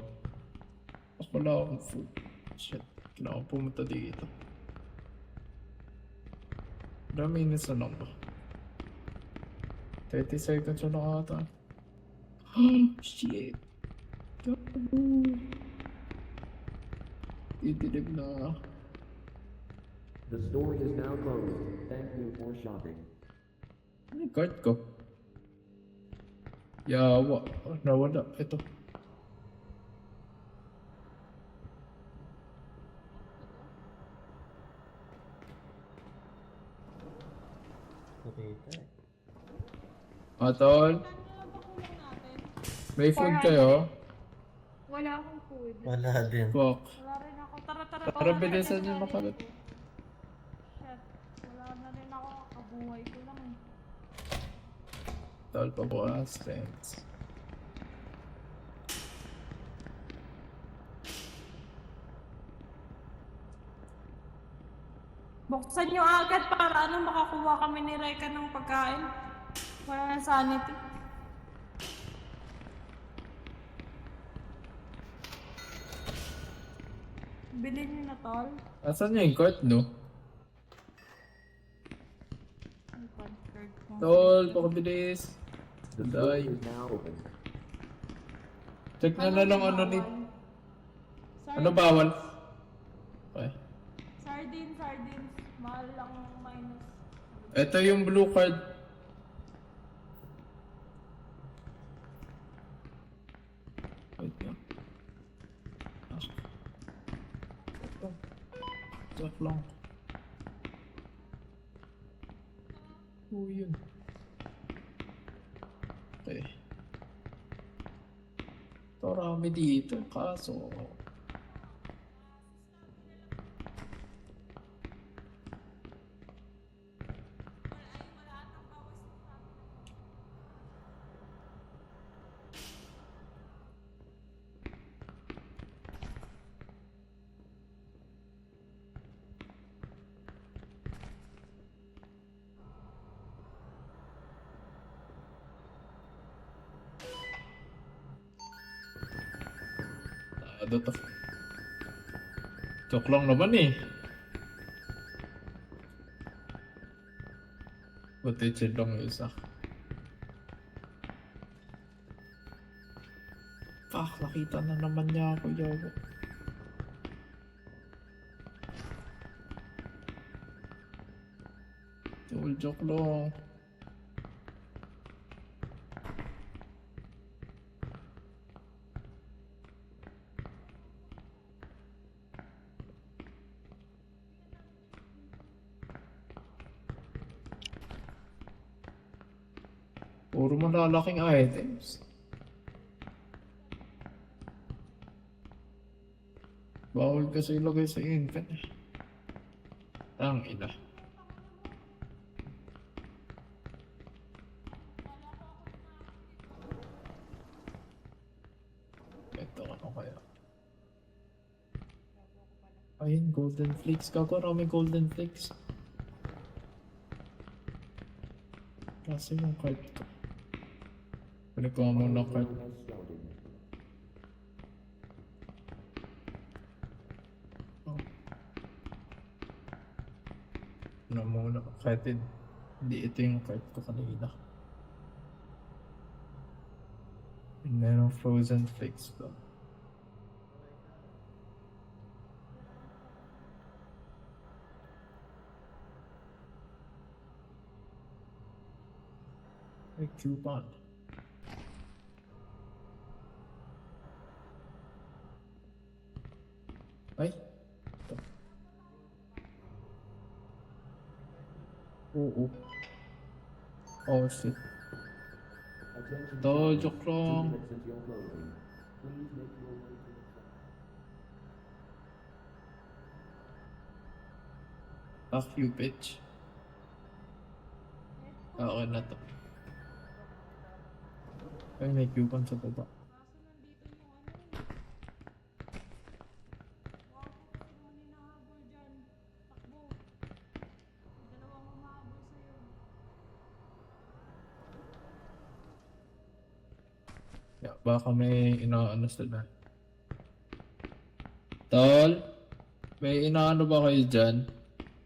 Wala akong food. Shit. Kailangan pumunta dito. Ilang minutes na lang ba? 30 seconds na lang ata. Shit. Gago. Didilig na. The store is now closed. Thank you for shopping. Ano yung card ko? Yawa. Oh, nawala. Ito. Kurita eh. Atol, Ano lang ba kulang natin? may food kayo? Wala akong food. Wala din. Fuck. Wala rin ako. Tara, tara. Tara, Wala bilisan rin niyo ako. makalat. Shit. Wala na rin ako. Kabuhay ko lang eh. Tol pa bukas. Thanks. Buksan nyo agad para makakuha kami ni Reka ng pagkain. Wala na sanity. Bilhin nyo na, tol. Asan yung cart, no? Ang card mo. Tol, pakabilis. The store Daday. is now open. Check na lang ano ni... Sardines. Ano bawal? Okay. Sardines. Mahal lang minus. Ito yung blue card. Wait lang. Ah. Ito. Check lang. Oh, yun. Okay. Ito rami dito. Kaso... Ano to? Joke lang naman eh. Buti chill lang yung isa. Fuck, nakita na naman niya ako, yawa. Tol, joke lang. Puro malalaking items. Bawal kasi ilagay sa infant eh. Ang ina. Ito ano kaya? Ayun, golden flakes. Kago, may golden flakes. Kasi yung card ko. Balik ko muna Round card. has started. Oh. Ano muna. Kahit hindi ito yung card ko kanina. Merong frozen flakes ba? May coupon. Ay! Ito. Oo. Oh shit. Attention Ito, shoppers. joke 2 lang. minutes until closing. Please make your way to the shop. Fuck you, bitch. Okay na to. Ay, may coupon sa baba. Kaso nandito yung Wow, sino man hinahabol dyan? Takbo. May dalawang humahabol sa'yo. Yeah, baka may inaano sila. Tol, may inaano ba kayo dyan?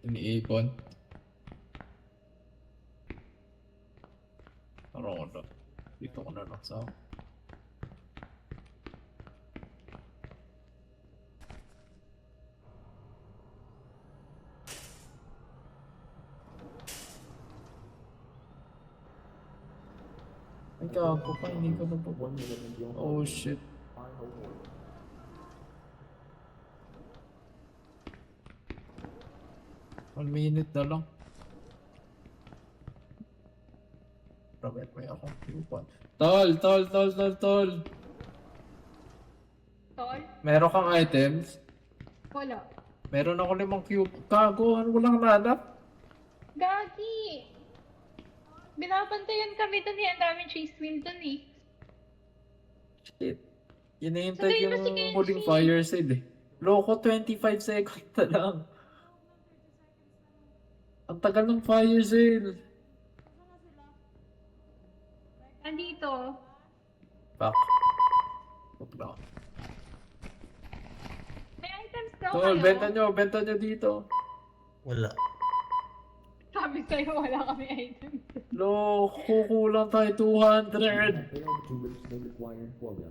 Iniipon? Parang ano? Dito ko na lang sa... Ay, gago pa, hindi ko na po. 1 minute until Oh closing. shit. Final warning. One minute na lang. Robert, may akong coupon. Tol! Tol? Meron kang items? Wala. Meron ako 5 coupon. Gago, ano walang nanap? Gagi! Binabantayan kami dun eh. Ang daming chase wheel dun eh. Shit. Hinihintay Sunduin mo yung si Kenshi. huling fire sale eh. Loko, 25 seconds na lang. Ang tagal ng fire sale. Andito. Fuck. Fuck na. May items daw Tol, kayo. benta nyo dito. Wala. Sabi sa'yo wala kami items. Loko, kulang tayo You 200. have failed to reach the required quota.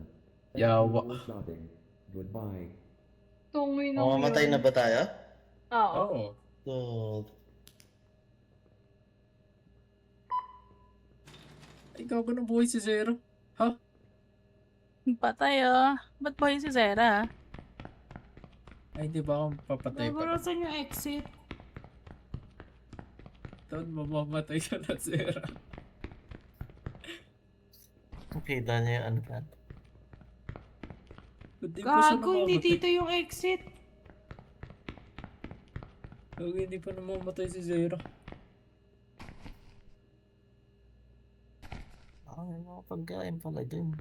Thank Yawa. you for shopping. Goodbye. Tungoy na Mamamatay na ba tayo? Oo. Oo. So, Ay, gago ng buhay si Zero. Ha? Patay oh. Ba't ba yun si Zera? Ay, di ba akong papatay pa? Nagarasan yung exit. Tol, mamamatay ka na, Zero. kita niya yung ano ka. Hindi pa siya Gago, hindi namamatay. dito yung exit. Gago, hindi pa namamatay si Zero. May mga pagkain pala dun.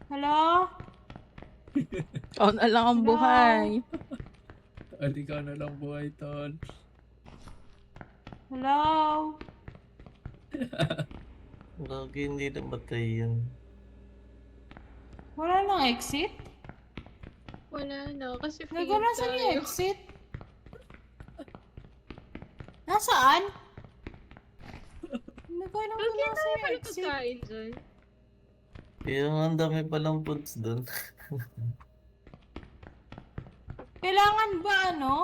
Hello? Ikaw na lang ang Hello? buhay. Ali ka na lang buhay, Tol. Hello? Lagi hindi namatay yun. Wala nang exit? Wala na. Kasi fail Nagarasan yung tayo. exit? Nasaan? Hindi ko alam kung Lagyan nasa tayo yung pala exit. pagkain dyan. Yung ang dami palang foods dun. Kailangan ba ano?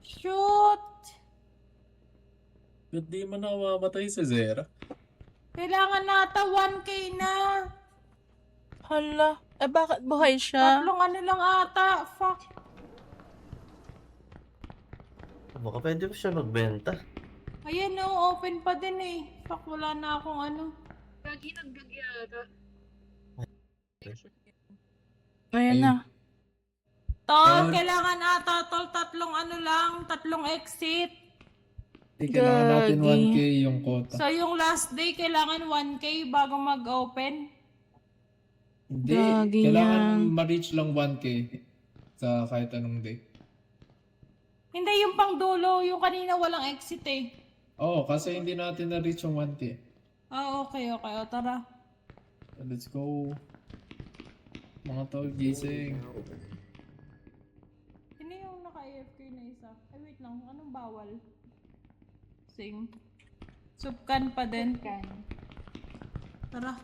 Shoot! Ba't di man namamatay si Zero? Kailangan nata 1K na. Hala. Eh bakit buhay siya? Tatlong ano lang ata. Fuck. Baka pwede pa siya magbenta. Ayan no, open pa din eh. Fuck, wala na akong ano. Gagi nag-gag yata. Ayan Ayun. na. Tol, Tol. kailangan ata tol tatlong ano lang, tatlong exit. Hindi, kailangan natin Gagi. 1K yung quota. So yung last day, kailangan 1K bago mag-open. Hindi, Gagi kailangan yan. ma-reach lang 1K sa kahit anong day. Hindi, yung pang dulo, yung kanina walang exit eh. Oo, kasi hindi natin na-reach yung 1K. Ah, okay. O, tara. So, let's go. Mga tol, gising. Now open. Sino yung naka-AFK na isa? Ay, wait lang. Anong bawal? Sing. Subkan pa din. Kan. Tara.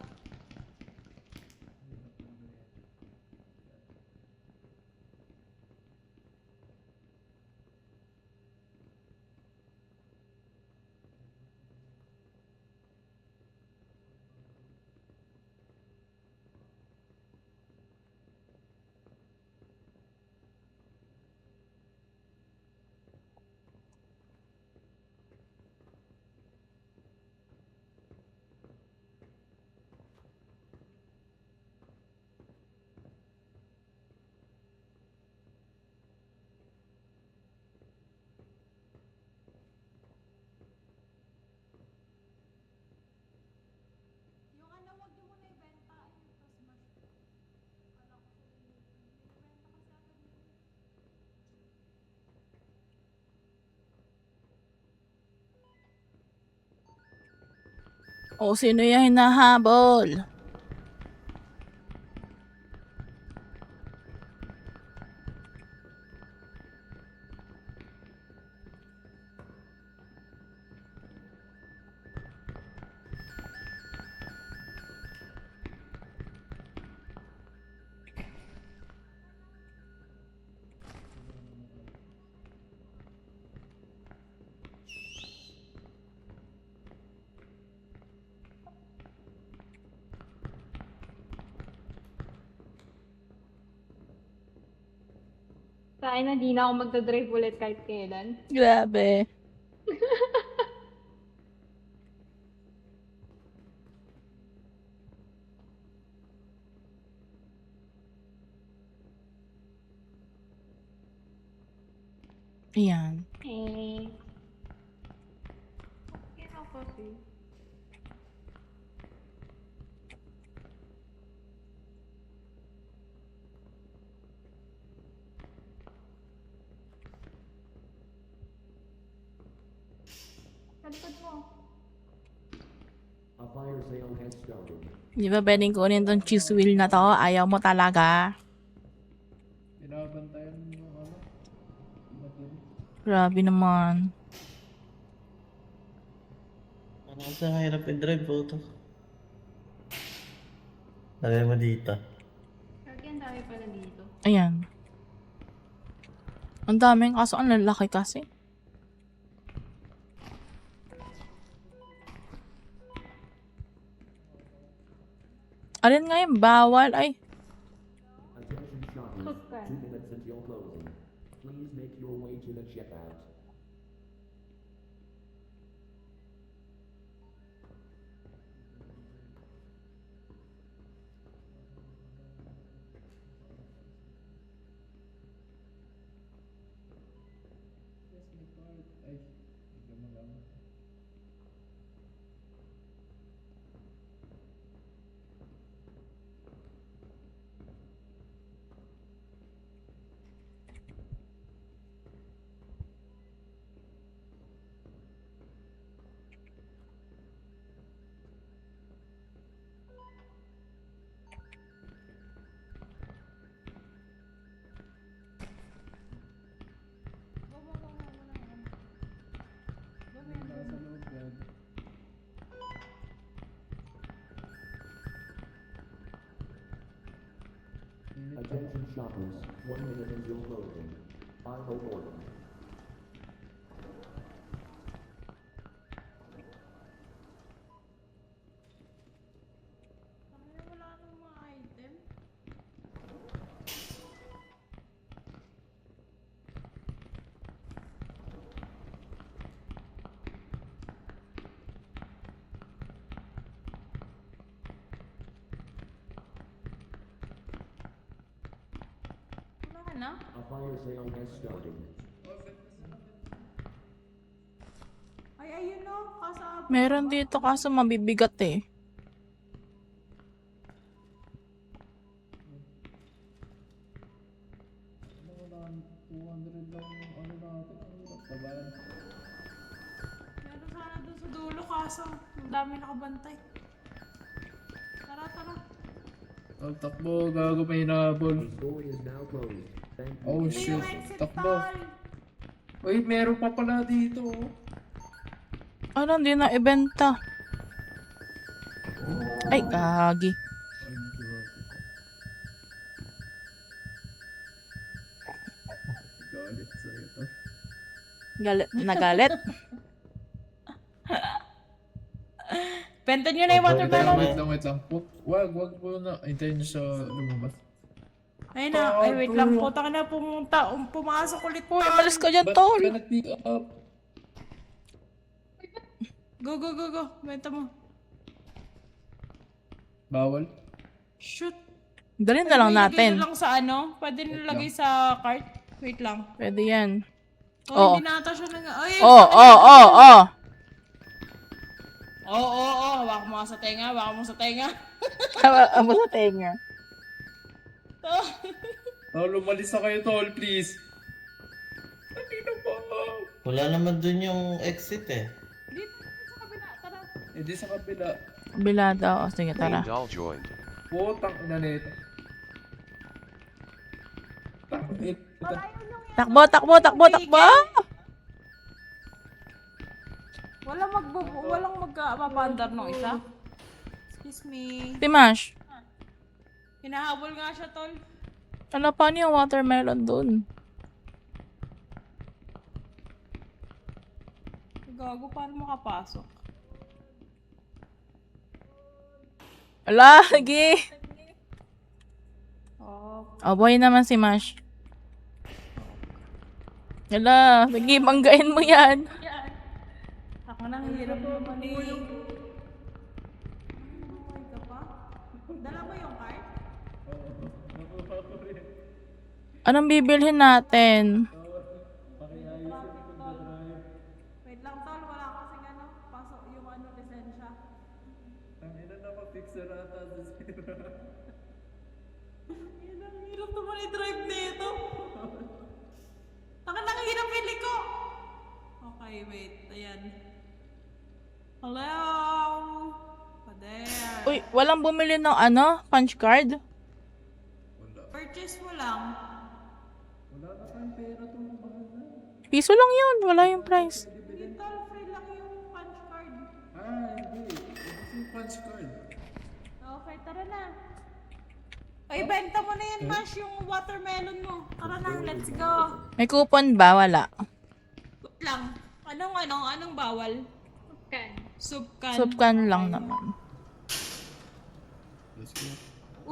O, sino yung hinahabol? Sa akin, hindi na ako magdadrive ulit kahit kailan. Grabe. Ayan. Eh. Okay na kasi. Sa likod mo. A fire sale has started. Di ba pwedeng kunin tong cheese wheel na to? Ayaw mo talaga. Binabantayan yung ano. Grabe naman. Ano sa hirap i-drive po to? Lagay mo dito. Lagi ang dami pala dito. Ayan. Ang daming kaso, ang lalaki kasi. Alin nga yung bawal? Ay, Attention shoppers, Suka. 2 minutes until closing. Please make your way to the checkout. Ay, hindi ko malaman. Nasa loob yan. Attention shoppers, 1 minute until closing. Final order. Wala nang mga item. Wala ka na? A fire sale has started. Ay, ayun no. Kasama. meron dito kaso mabibigat eh. Ano wala, 200 lang yung ano natin. Ang hirap tabayan. Meron sana doon sa dulo kaso ang dami nakabantay. Tara, tara. Oh, takbo, gago may hinabol. The store is now closed. Thank you. Oh Ito shit, yung exit takbo. stall. Wait, meron pa pala dito. Oh. Ano, hindi na ibenta. Ay, gagi. Ay, grabe. Galit sa'yo to. Galit, nagalit. Benta nyo na yung watermelon. Wait lang. Wag mo na. Hintayin nyo sa lumabas. Ayun na. Ay, wait lang. Puta ka na pumasok ulit. Uy, malis ka dyan, Ba't tol. ka nag-pick up? Go, go, go, go. Benta mo. Bawal? Shoot. Dalhin na lang Ilagay natin. na lang sa ano. Pwede nilagay sa cart. Wait lang. Pwede yan. Oh, Oo. hindi nata siya nang... Ay, Oh, oh, oh, oh. Oo. Hawak mo nga sa tenga. Hawak mo sa tenga. Amo sa tenga. Oh, lumalis na kayo, tol, please. Hindi na ba? Wala naman dun yung exit eh. Dito sa kabila. Tara. Eh di sa kabila. Kabila daw. O, sige, Main tara. doll joined. Putang ina nito. Takbo, takbo, takbo, takbo! Walang magpapandar nung isa. Excuse me. Timash, Hinahabol nga siya, tol. ano pa niya watermelon dun? Gago, paano makapasok? Ala, lagi! Oh, Oh, boy naman si Mash. Ala, lagi, manggain mo yan. ako nang hirap naman eh. Buhay ka pa? Dala mo yung card? Anong bibilhin natin? Wait lang, tol. Wala kasing ano. Pasok yung ano, lisensya. Ang ina na ma-fixer ata sa sira. Yan ang hirap naman i-drive nito. Ang hirap pili ko. Okay, wait. Ayan. Hello? Pader. Uy, walang bumili ng ano? Punch card? Purchase mo lang. Wala na tayong pera to, bahala. Piso lang yun. Wala yung price. Hindi, tol. Free lang yung punch card. Hindi. Ito yung punch card. Okay, tara na. Ay, benta mo na yan, Mash, yung watermelon mo. Tara na, let's go. May coupon ba? Wala. Wait lang. Anong bawal? Kan. Subkan. Subkan lang naman. Let's go.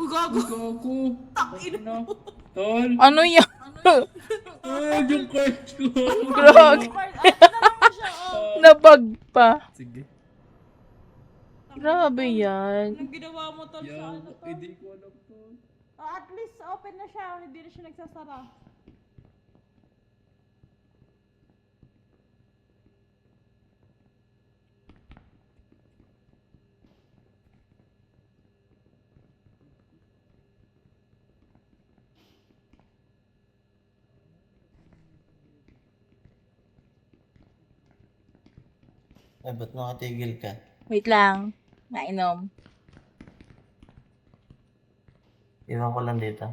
Gago. Gago. Takin Ano? Tol. Ano yan? Yung card ko. Grog. Ito na lang mo siya, oh. Nabag pa. Sige. Grabe yan. Anong ginawa mo, tol, sa ano to? Hindi ko alam to. At least open na siya. Hindi na siya nagsasara. Ay, ba't nakatigil ka? Wait lang. Nainom. Iwan ko lang dito.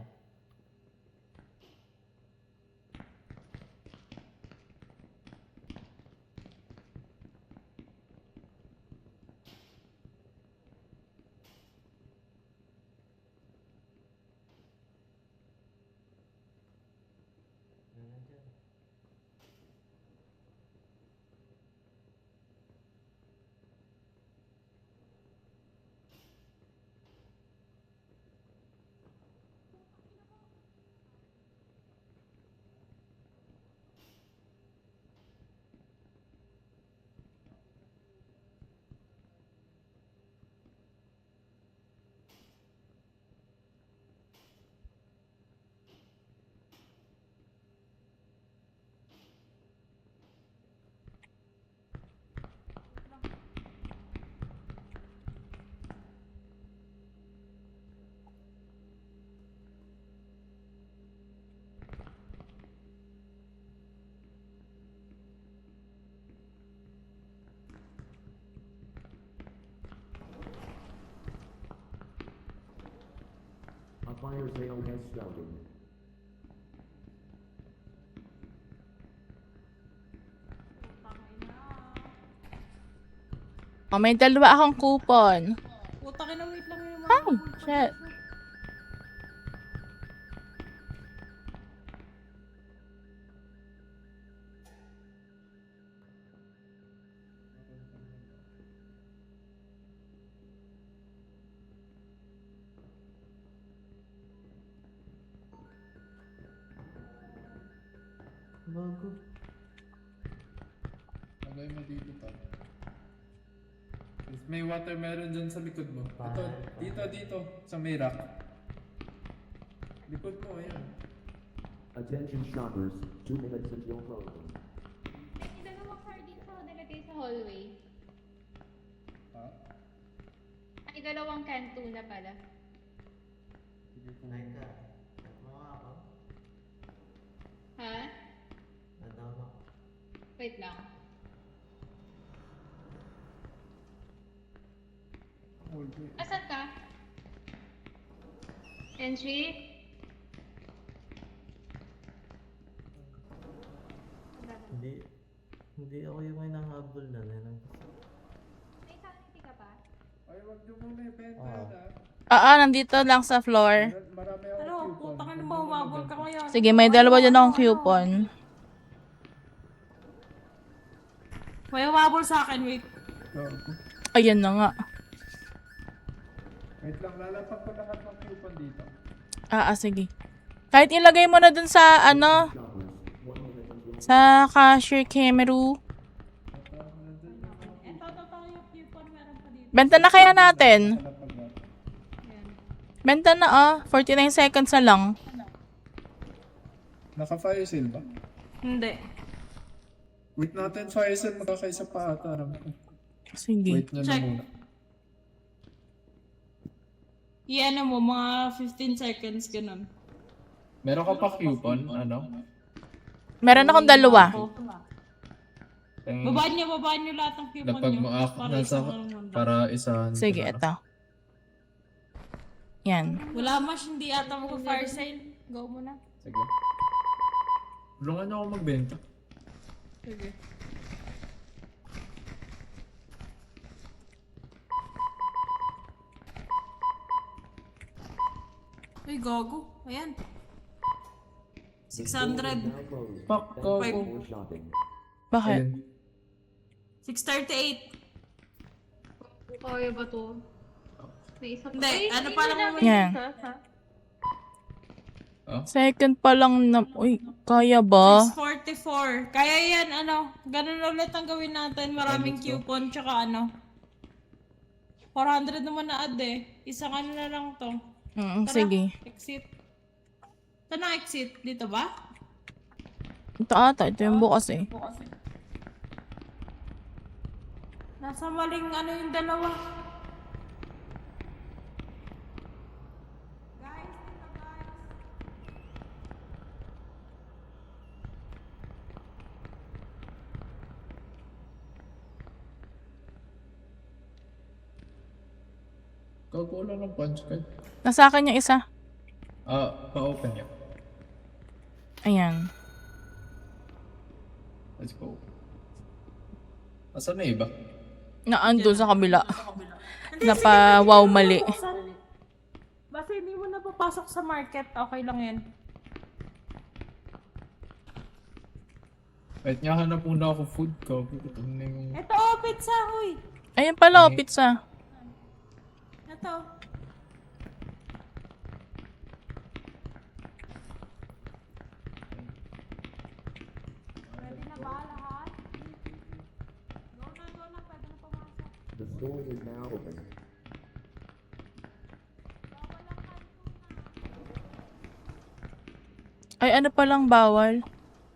A fire sale has started. Oh, may dalawa akong coupon. Putang ina, wait lang yung mga... Ay, shit. Bago. Lagay mo dito to. May watermelon dyan sa likod mo. Ito, dito, sa may rack. Likod mo, ayan. Attention shoppers, 2 minutes until closing. May dalawang sardines ako nilagay sa hallway. Ha? Ay, dalawang can tuna pala. Sige po. Teka. Ano nga ako? Ha? Nadama. Wait lang. Asan ka? Entry? Hindi ako yung may nanghabol na. May sanity ka ba? Ay, wag nyo muna ibenta Ah. Oo, nandito lang sa floor. Marami ako Ano, coupon. putang ina mo, umabol ka ngayon. Sige, may dalawa dyan akong coupon. May umabol sa akin, wait. Ayan na nga. Wait lang, lalapag ko lahat ng coupon dito. Sige. Kahit ilagay mo na dun sa, sa cashier Kemeru. Ito, yung coupon, meron pa dito. Benta na kaya natin? Lalapag na. Benta na 49 seconds na lang. Naka-fire sale ba? Hindi. Wait natin, fire sale magkakaisa pa ata. Aram ko. Sige. Wait nyo na Check. muna. Iyan mo, mga 15 seconds, ganun. Meron ka pa coupon? Ano? Meron akong dalawa. Yung Babaan nyo lahat ng coupon lapag nyo. mo nasa para isahan. ko Sige, na. ito. Yan. Wala mas, hindi ata mag-fire sale. Go muna. Sige. Tulungan niyo ako magbenta. Sige. Uy, gago. Ayan. 600. Now closed. Fuck, Thank Wait. you for shopping. Bakit? Ayun. 638. Kaya ba to? May isa pa. Hindi, Ay, ano hindi pa na lang namin Yan. isa, ha? Second pa lang na... Uy, kaya ba? 644. Kaya yan, ganun ulit ang gawin natin. Maraming coupon, tsaka 400 naman na add eh. Isang na lang to. Tara, Sige. exit. Saan ang exit? Dito ba? Ito ata. Ito yung bukas eh. Nasa maling yung dalawa. Guys, dito guys. Gagawin lang ng punch card. Nasa akin yung isa. Pa-open niya. Ayan. Let's go. Asan na iba? Naando sa kabila. Napa-wow mali. Basta hindi mo napapasok sa market, okay lang yan. Wait nga, hanap muna ako food ko. Ano na yung... Ito, pizza, huy. Ayan pala, pizza. Ito. Ready na ba lahat? Go na, pwede na pumasok. The store is now open. Ay, ano palang bawal?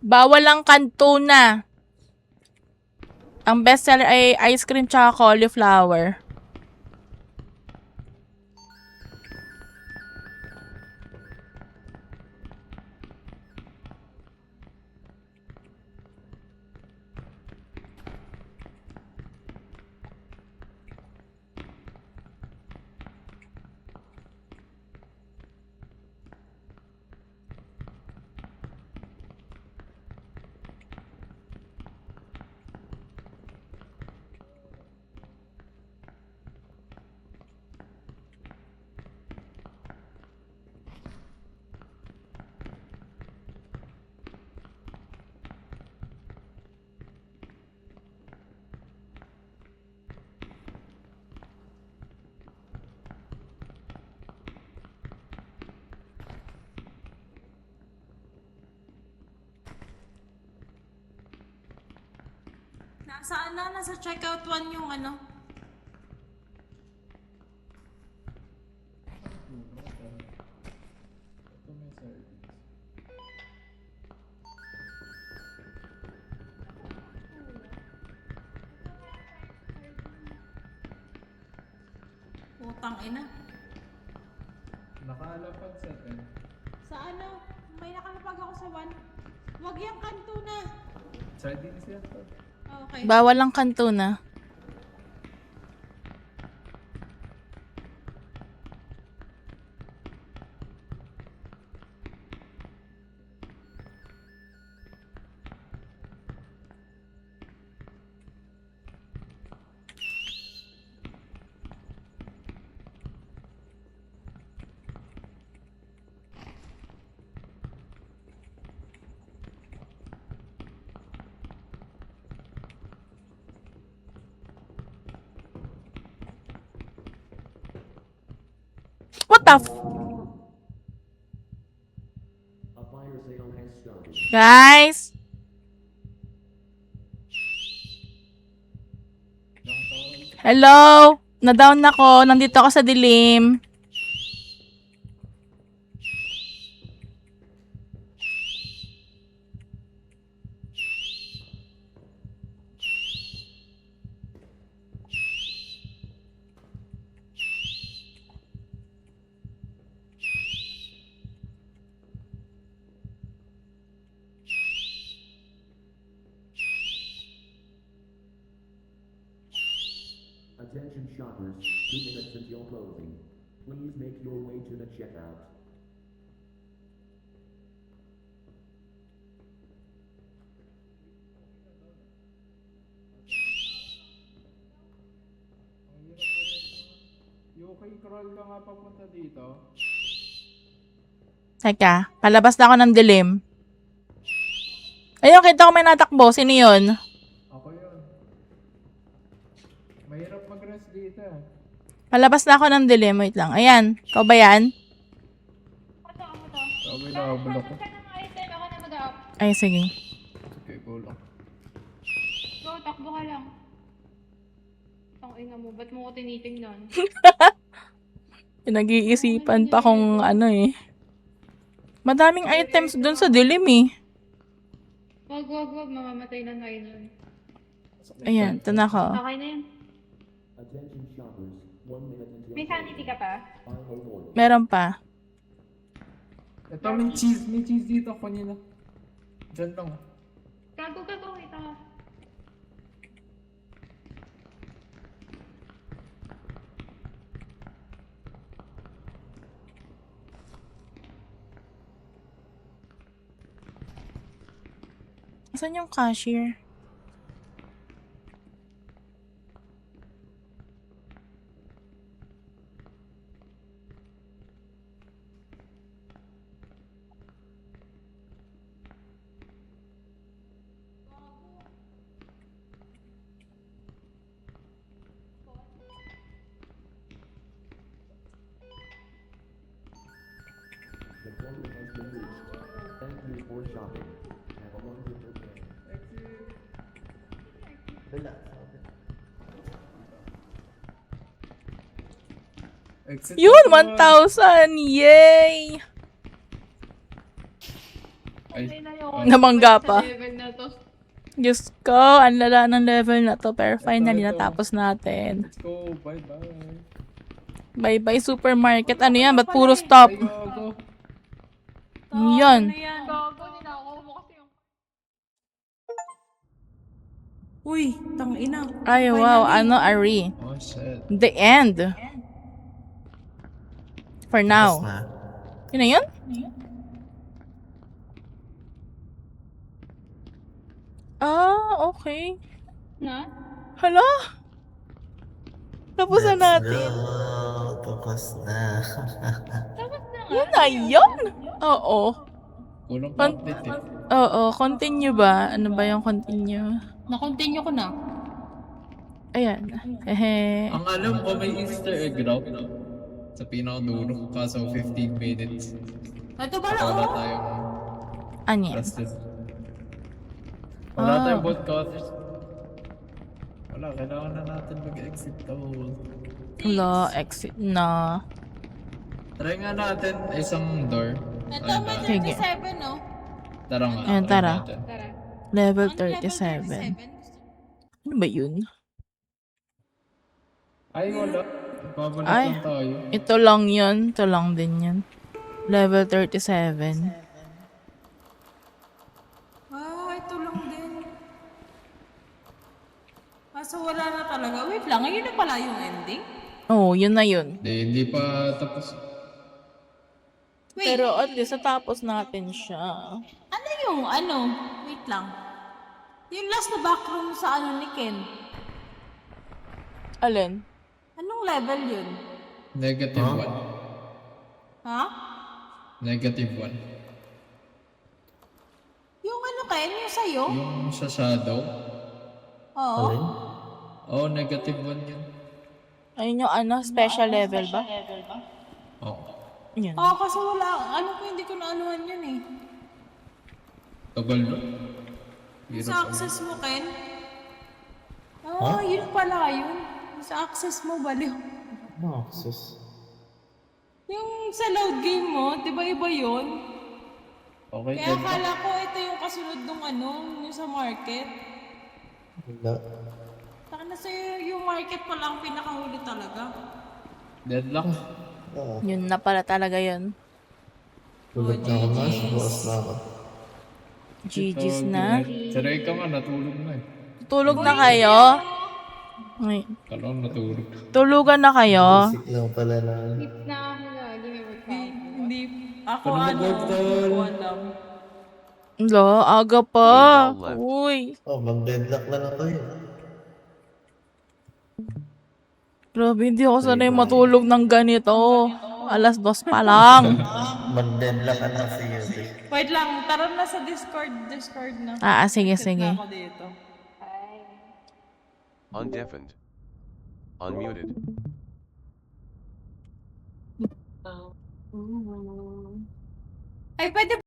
Bawal ang kantuna. Ang bestseller ay ice cream tsaka cauliflower. Nasa checkout 1 yung Ito may service. Putang ina. Nakalapag sa 10. Sa may nakalapag ako sa 1. Wag yung kanto na. Sardines yan to. Okay. Bawal ang kantuna. What the A fire sale has started. Guys? Hello? Na-down ako. Nandito ako sa dilim. Attention shoppers, 2 minutes until closing. Please make your way to the checkout. Okay, crawl ka nga papunta dito. Teka, palabas na ako ng dilim. Ayun, kita ko may natakbo. Sino yun? Ako yun. Mahirap mag-rest dito. Palabas na ako ng dilim. Wait lang. Ayan. Ikaw ba yan? Ito, ako to. Sabi na, bulok ko. Ka ng item, ako na mag-up. Ay, sige. Okay, bulok. Go, takbo ka lang. Ang ina mo, ba't mo ko tinitingnan? Pinag-iisipan pa kung ano eh. Madaming items dun sa dilim eh. Wag, mamamatay na tayo nun. Ayan, ito na ako. Okay na yan. Attention shoppers, 1 minute until May sanity ka pa? final order. Meron pa. Ito, may cheese. May cheese dito. Kunin na. Diyan lang. Gago, wait ako. Saan yung cashier? The quota has been reached. Thank you for shopping. Have a wonderful day. Wala. Exit Yun, na. 1,000! Yay! Ay, Ay, ayoko Namangga sa pa. level na to. Diyos ko, ang lala ng level na to. Pero finally, Ito. natapos natin. let's go. Bye-bye. Bye-bye, supermarket. Ano yan? Ba't puro stop? Ay, go. Yan. Ano yan? Gago, ninakaw mo kasi yung... Uy, tangina. Ay, wow. Ano, Ari? Oh, shit. The end. For Tapos now. na. Yun na yun? Ah, okay. Na? Hala? Tapos na Let's natin. go. Tapos na. Tapos na nga. Yun na yun? Oo. Kulang pa update eh. Oo, continue ba? Ano ba yung continue? Na-continue ko na. Ayan. Hehe. Ang alam ko may Easter egg raw sa pinakadulo. Kaso 15 minutes. Ito ba Wala na? tayong Anya? trusted. Wala Ah. tayong bot cutters. Wala, kailangan na natin mag-exit to. Wala, exit na. Try nga natin isang door. Ito Ano may ba? Sige. 37, no? Tara nga. Ayan, try tara. natin. Tara. Level Ano, 37. Ano ba yun? Ay, wala. Babalik Ay. lang tayo. Ito lang yun. Ito lang din yun. Level 37. Ah, ito lang din. Ah, so wala na talaga. Wait lang, ayun na pala yung ending? Oo, yun na yun. Hindi pa tapos. Wait, Pero at least natapos natin siya. ano yung ano? Wait lang. Yung last na backroom sa ano ni Ken. Alin? Anong level yun? Negative Huh? 1. Ha? Negative 1. Yung ano Ken? Yung sa'yo? Yung sa shadow. Oo. Alin? Oh, negative 1 yun. Ayun yung ano, special level ba? Oo. Yan. Kasi wala, ano ko, hindi ko naanuhan yun eh. Tagal na. Hirap Sa access mo, Ken? Yun pala yun. Sa access mo, baliw. Ano access? Yung sa load game mo, di ba iba yun? Okay, Kaya akala ko ito yung kasunod nung yung sa market. Wala. Saka na sa'yo, yung market pa lang pinakahuli talaga. deadlock. Oo. Yun na pala talaga yun. Tulog na ako mas. Bukas na ako. GG's Ito, na. Si Reka nga, natulog na eh. Tulog na kayo? Ay, Kala ko natulog. tulugan na kayo? Basic lang pala na. Sleep na ako lagi, may work pa ako. Hindi, ako Ano mag-work hindi doon? ko alam. Lo, aga pa. Uy, Oh, mag-deadlock na lang kayo. grabe, hindi ako sanay matulog ng ganito. 2:00 pa lang. Mag-deadlock ka na si Yuti. Wait lang, tara na sa Discord na. Sige, Exit sige. na ako dito. Undeafened. Unmuted. Ay, pwede